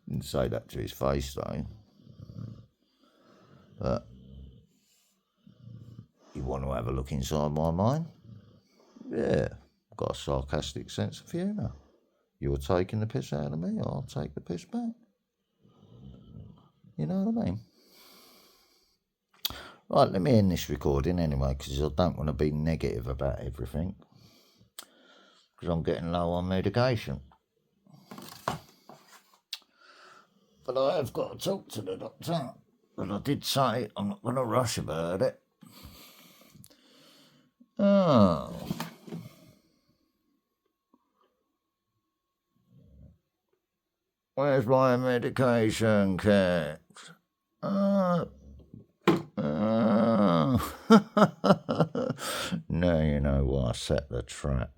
Didn't say that to his face, though. But you want to have a look inside my mind? Yeah, got a sarcastic sense of humour. You're taking the piss out of me, I'll take the piss back. You know what I mean? Right, let me end this recording anyway, because I don't want to be negative about everything. Because I'm getting low on medication. But I have got to talk to the doctor. But I did say I'm not going to rush about it. Oh. Where's my medication, cat? Now you know why I set the trap.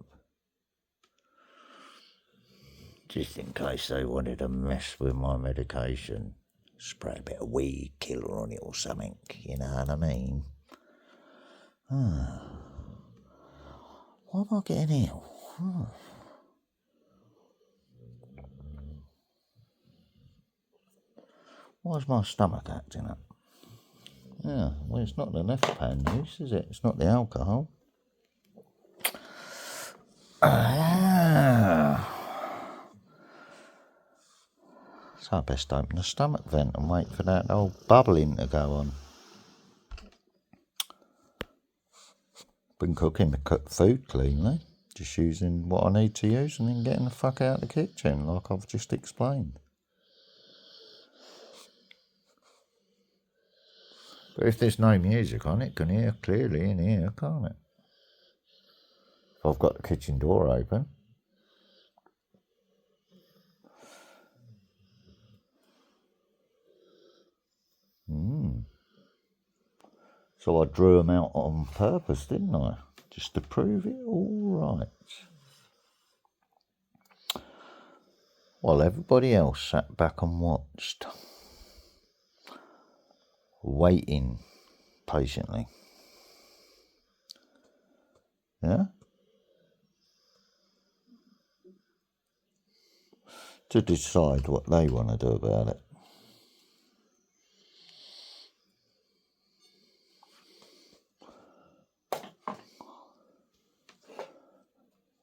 Just in case they wanted to mess with my medication. Spray a bit of weed killer on it or something, you know what I mean? Why am I getting ill? Why's my stomach acting up? Yeah, well, it's not the Nefpan use, is it? It's not the alcohol. So I best open the stomach vent and wait for that old bubbling to go on. Been cooking food cleanly, just using what I need to use and then getting the fuck out of the kitchen, like I've just explained. But if there's no music on, it can hear clearly in here, can't it? If I've got the kitchen door open. So I drew them out on purpose, didn't I? Just to prove it all right. While everybody else sat back and watched. Waiting patiently. Yeah? To decide what they want to do about it.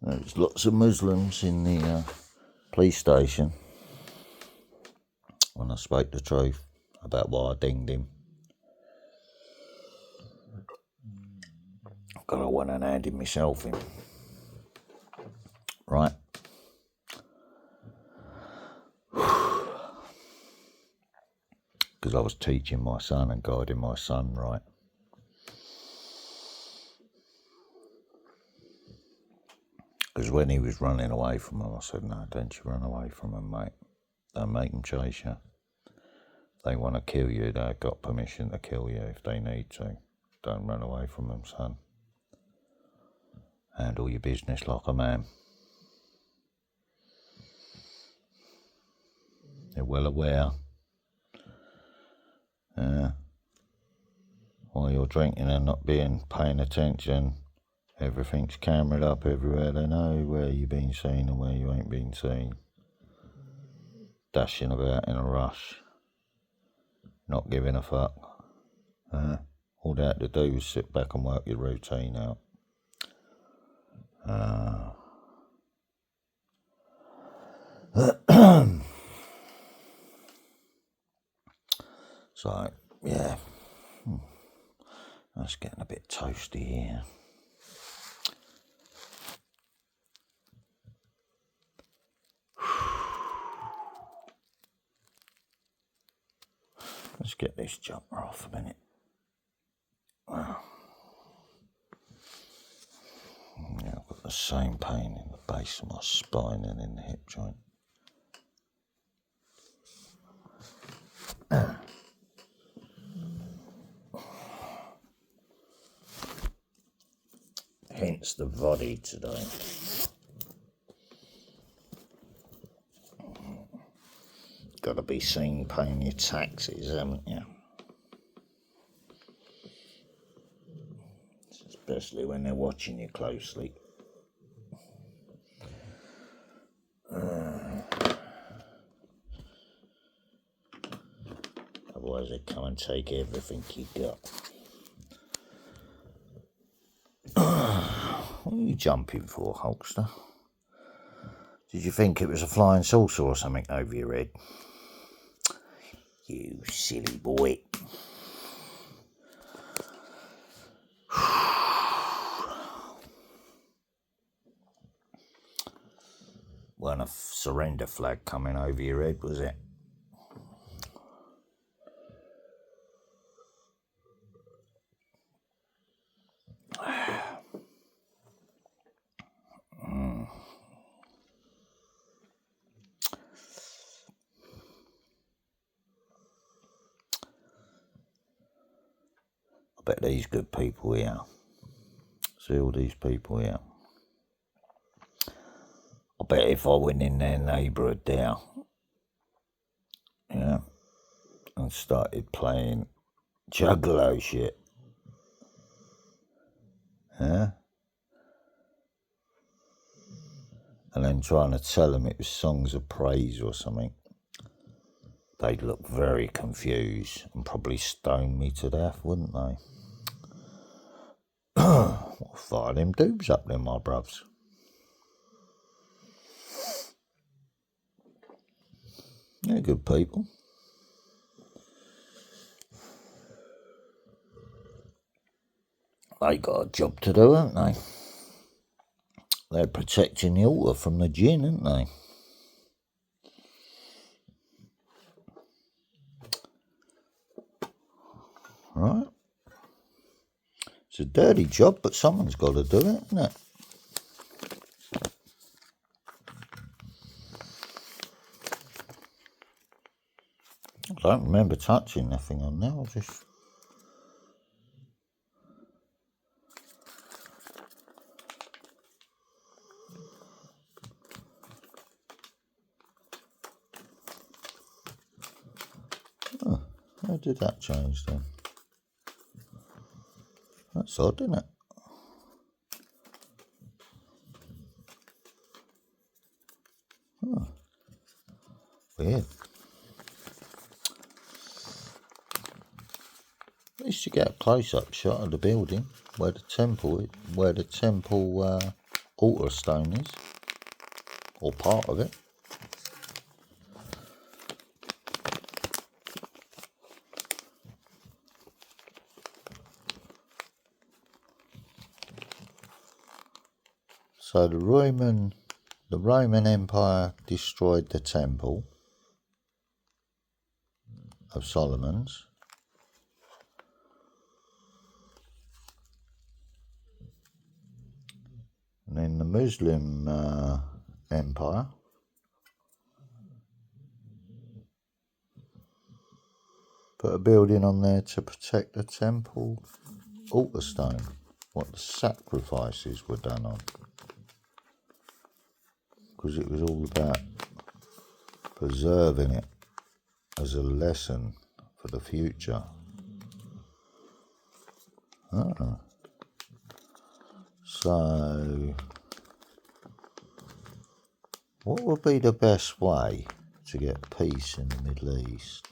There's lots of Muslims in the police station when I spoke the truth about why I dinged him. Got I went and handed myself in. Right. Because I was teaching my son and guiding my son right. Because when he was running away from him, I said, no, don't you run away from him, mate. Don't make them chase you. If they want to kill you, they've got permission to kill you if they need to. Don't run away from them, son. Handle your business like a man. They're well aware. While you're drinking and not paying attention, everything's cameraed up everywhere. They know where you've been seen and where you ain't been seen. Dashing about in a rush. Not giving a fuck. All they had to do was sit back and work your routine out. So, yeah. That's getting a bit toasty here. Let's get this jumper off a minute. Yeah, I've got the same pain in the base of my spine and in the hip joint. Hence the body today. Got to be seen paying your taxes, haven't you? Especially when they're watching you closely. Otherwise they come and take everything you got. What are you jumping for, Hulkster? Did you think it was a flying saucer or something over your head? You silly boy. Weren't a surrender flag coming over your head, was it? I bet these good people here. See all these people here. I bet if I went in their neighbourhood there, yeah, and started playing juggalo shit, yeah, and then trying to tell them it was songs of praise or something, they'd look very confused and probably stone me to death, wouldn't they? What fire them dubs up there, my bruvs. They're good people. They got a job to do, haven't they? They're protecting the altar from the jinn, aren't they? Right. It's a dirty job, but someone's got to do it, isn't it? I don't remember touching nothing on there. I'll just... Oh, how did that change then? That's odd, isn't it? Oh, weird. At least you get a close-up shot of the building where the temple altar stone is, or part of it. So the Roman Empire destroyed the Temple of Solomon's. And then the Muslim Empire put a building on there to protect the temple altar stone, what the sacrifices were done on. Because it was all about preserving it as a lesson for the future. So, what would be the best way to get peace in the Middle East?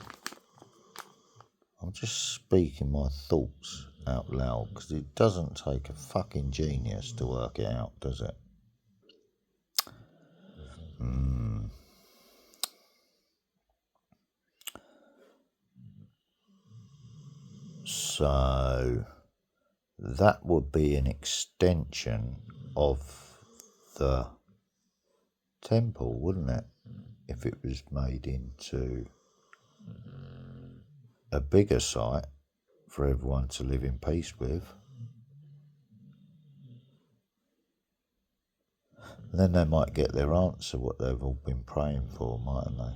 I'm just speaking my thoughts out loud, because it doesn't take a fucking genius to work it out, does it? So that would be an extension of the temple, wouldn't it? If it was made into a bigger site for everyone to live in peace with. And then they might get their answer, what they've all been praying for, mightn't they?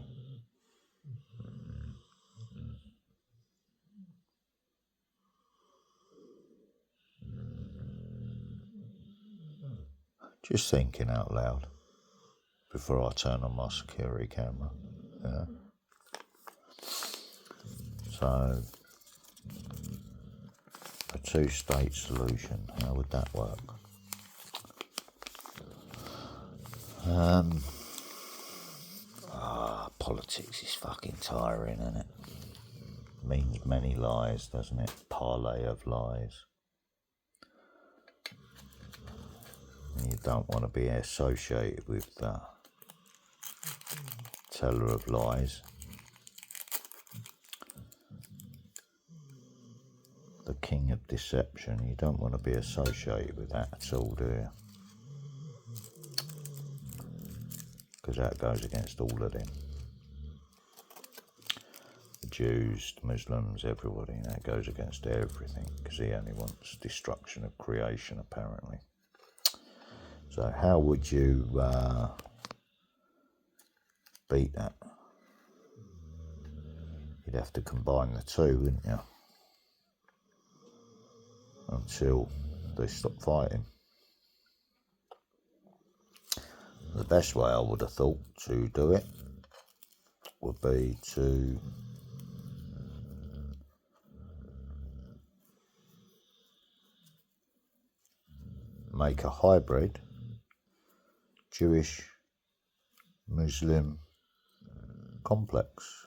Just thinking out loud before I turn on my security camera. Yeah. So, a two-state solution, how would that work? Politics is fucking tiring, isn't it? Means many lies, doesn't it? Parlay of lies. You don't want to be associated with the teller of lies, the king of deception. You don't want to be associated with that at all, do you? Because that goes against all of them. The Jews, the Muslims, everybody, that goes against everything, because he only wants destruction of creation, apparently. So how would you beat that? You'd have to combine the two, wouldn't you? Until they stop fighting. The best way, I would have thought, to do it would be to make a hybrid Jewish Muslim complex.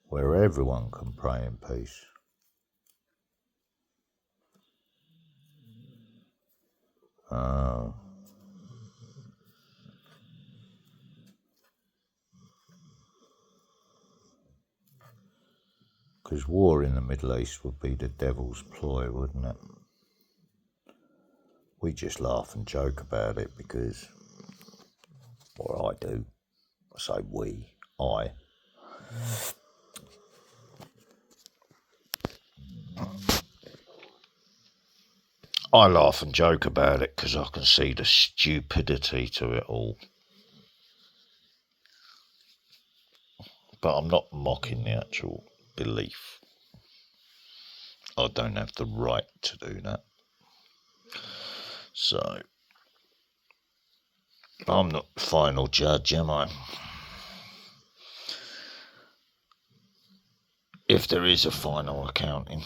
Where everyone can pray in peace. Because war in the Middle East would be the devil's ploy, wouldn't it? We just laugh and joke about it because, or I do, I say we, I laugh and joke about it because I can see the stupidity to it all. But I'm not mocking the actual belief. I don't have the right to do that. So, I'm not the final judge, am I? If there is a final accounting.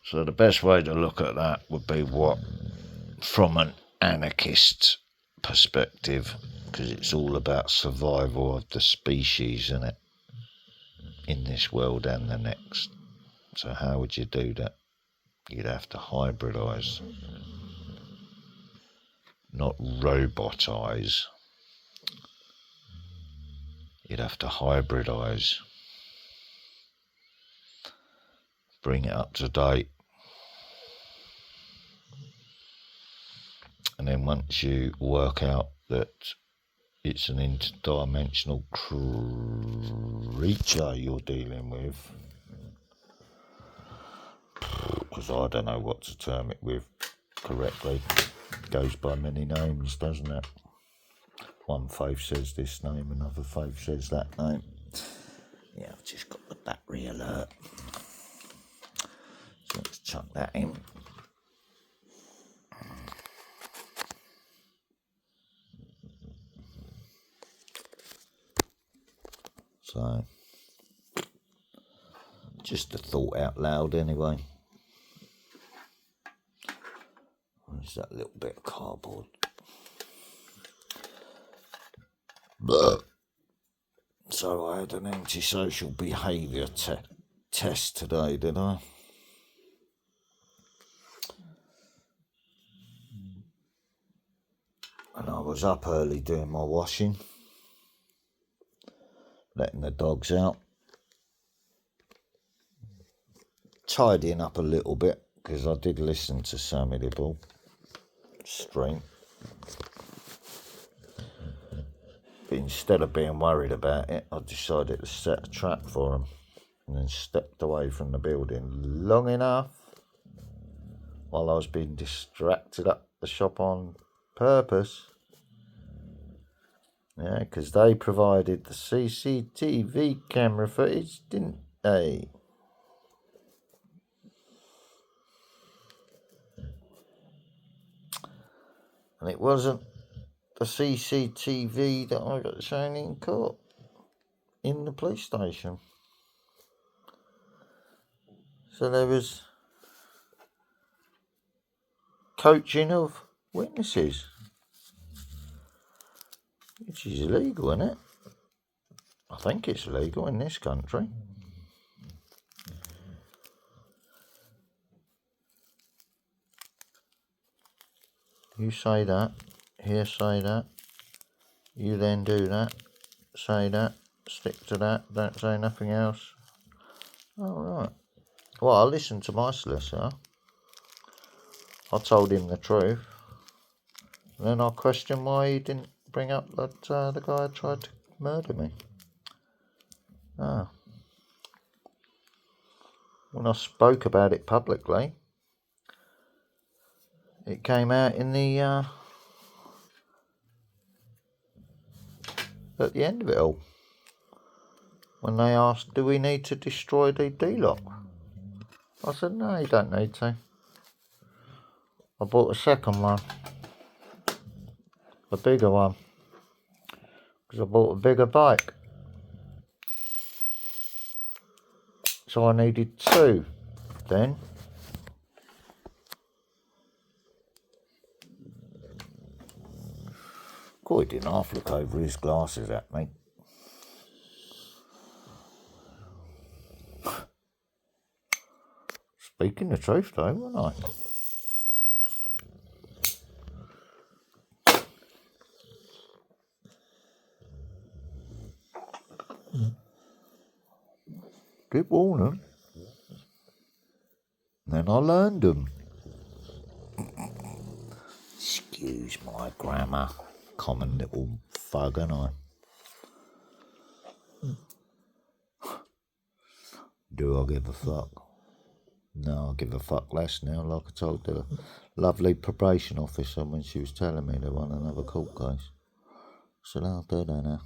So the best way to look at that would be what, from an anarchist perspective, because it's all about survival of the species, isn't it? In this world and the next. So how would you do that? You'd have to hybridise, not robotise. You'd have to hybridise, bring it up to date. And then once you work out that it's an interdimensional creature you're dealing with, because I don't know what to term it with correctly. It goes by many names, doesn't it? One faith says this name, another faith says that name. Yeah, I've just got the battery alert. So let's chuck that in. So, just a thought out loud anyway. There's that little bit of cardboard. So I had an antisocial behaviour test today, did I? And I was up early doing my washing, letting the dogs out, tidying up a little bit, because I did listen to Sammy the Bull stream. But instead of being worried about it, I decided to set a trap for him and then stepped away from the building long enough while I was being distracted up the shop on purpose. Yeah, because they provided the CCTV camera footage, didn't they? And it wasn't the CCTV that I got shown in court, in the police station. So there was coaching of witnesses, which is illegal, isn't it? I think it's legal in this country. You say that, here say that, you then do that, say that, stick to that, don't say nothing else. All right. Well, I listened to my solicitor. I told him the truth. Then I questioned why he didn't bring up that the guy had tried to murder me. When I spoke about it publicly, it came out in the at the end of it all, when they asked, do we need to destroy the D-lock? I said, no, you don't need to. I bought a second one, a bigger one, because I bought a bigger bike. So I needed two then. God, he didn't half look over his glasses at me. Speaking the truth though, wasn't I? Did warn them. Then I learned them. Excuse my grammar. Common little fug, ain't I? Do I give a fuck? No, I give a fuck less now, like I told the lovely probation officer when she was telling me they won another court case. I said, I'll do that now.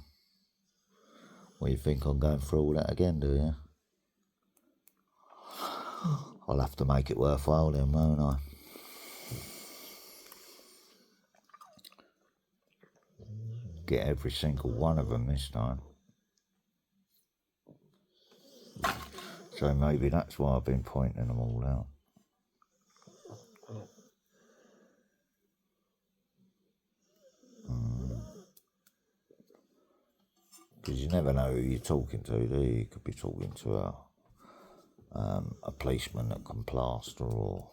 Well, you think I'm going through all that again, do you? I'll have to make it worthwhile then, won't I? Get every single one of them this time. So maybe that's why I've been pointing them all out. Because you never know who you're talking to, do you? You could be talking to a policeman that can plaster, or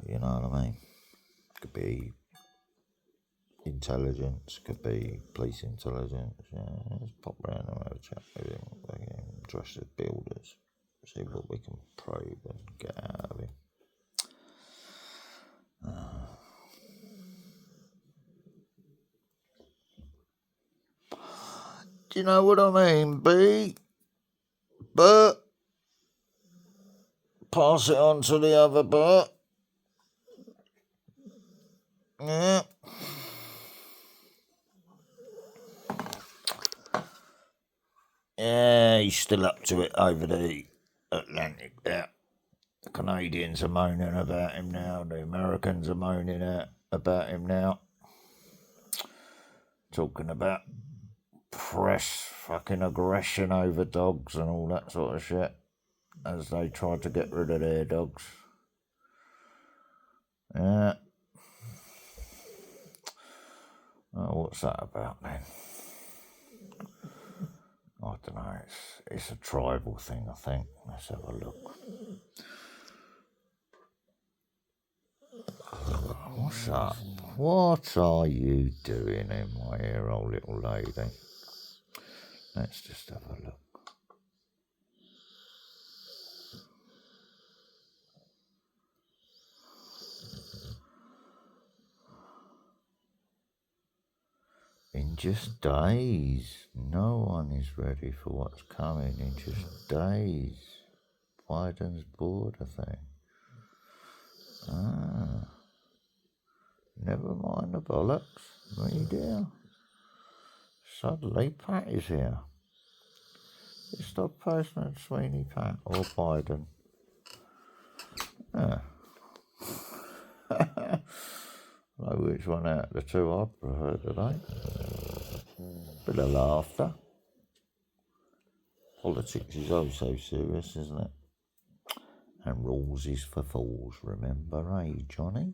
you know what I mean? Could be intelligence, could be police intelligence. Yeah, just pop round and have a chat with him. Dress as builders, see what we can probe and get out of him. Do you know what I mean, B? Bert? Pass it on to the other Bert. Yeah. Yeah, he's still up to it over the Atlantic there. The Canadians are moaning about him now. The Americans are moaning about him now. Talking about press fucking aggression over dogs and all that sort of shit as they try to get rid of their dogs. Yeah. Oh, what's that about then? I don't know. It's a tribal thing, I think. Let's have a look. What's up? What are you doing in my ear, old little lady? Let's just have a look. In just days. No one is ready for what's coming in just days. Biden's border thing. Never mind the bollocks, me dear. Suddenly Pat is here. Stop posting Sweeney Pat or Biden. Yeah. Know which one out of the two I prefer today. Bit of laughter. Politics is oh so serious, isn't it? And rules is for fools, remember, eh, Johnny?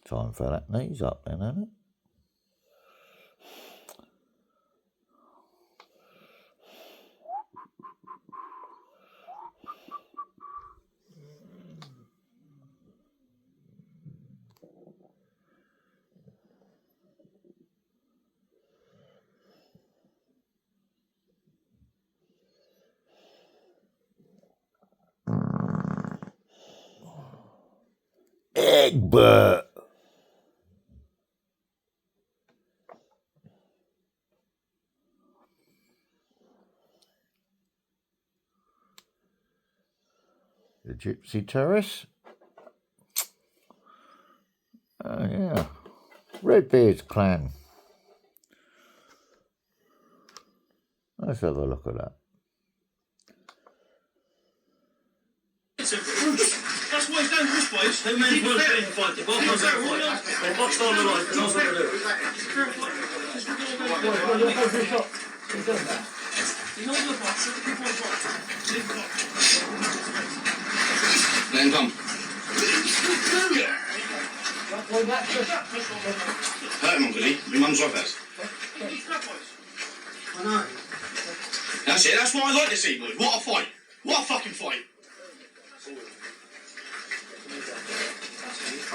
Time for that knees up then, isn't it? Egbert! The Gypsy Terrace. Oh, yeah. Redbeard's clan. Let's have a look at that. That's why he's down this place. They meant to fight the box. They boxed on the right. That's what they do. Let him come. Hurt him, Uncle Lee. Your mum's right there. I know. That's it. That's what I like to see, boys. What a fight. What a fucking fight.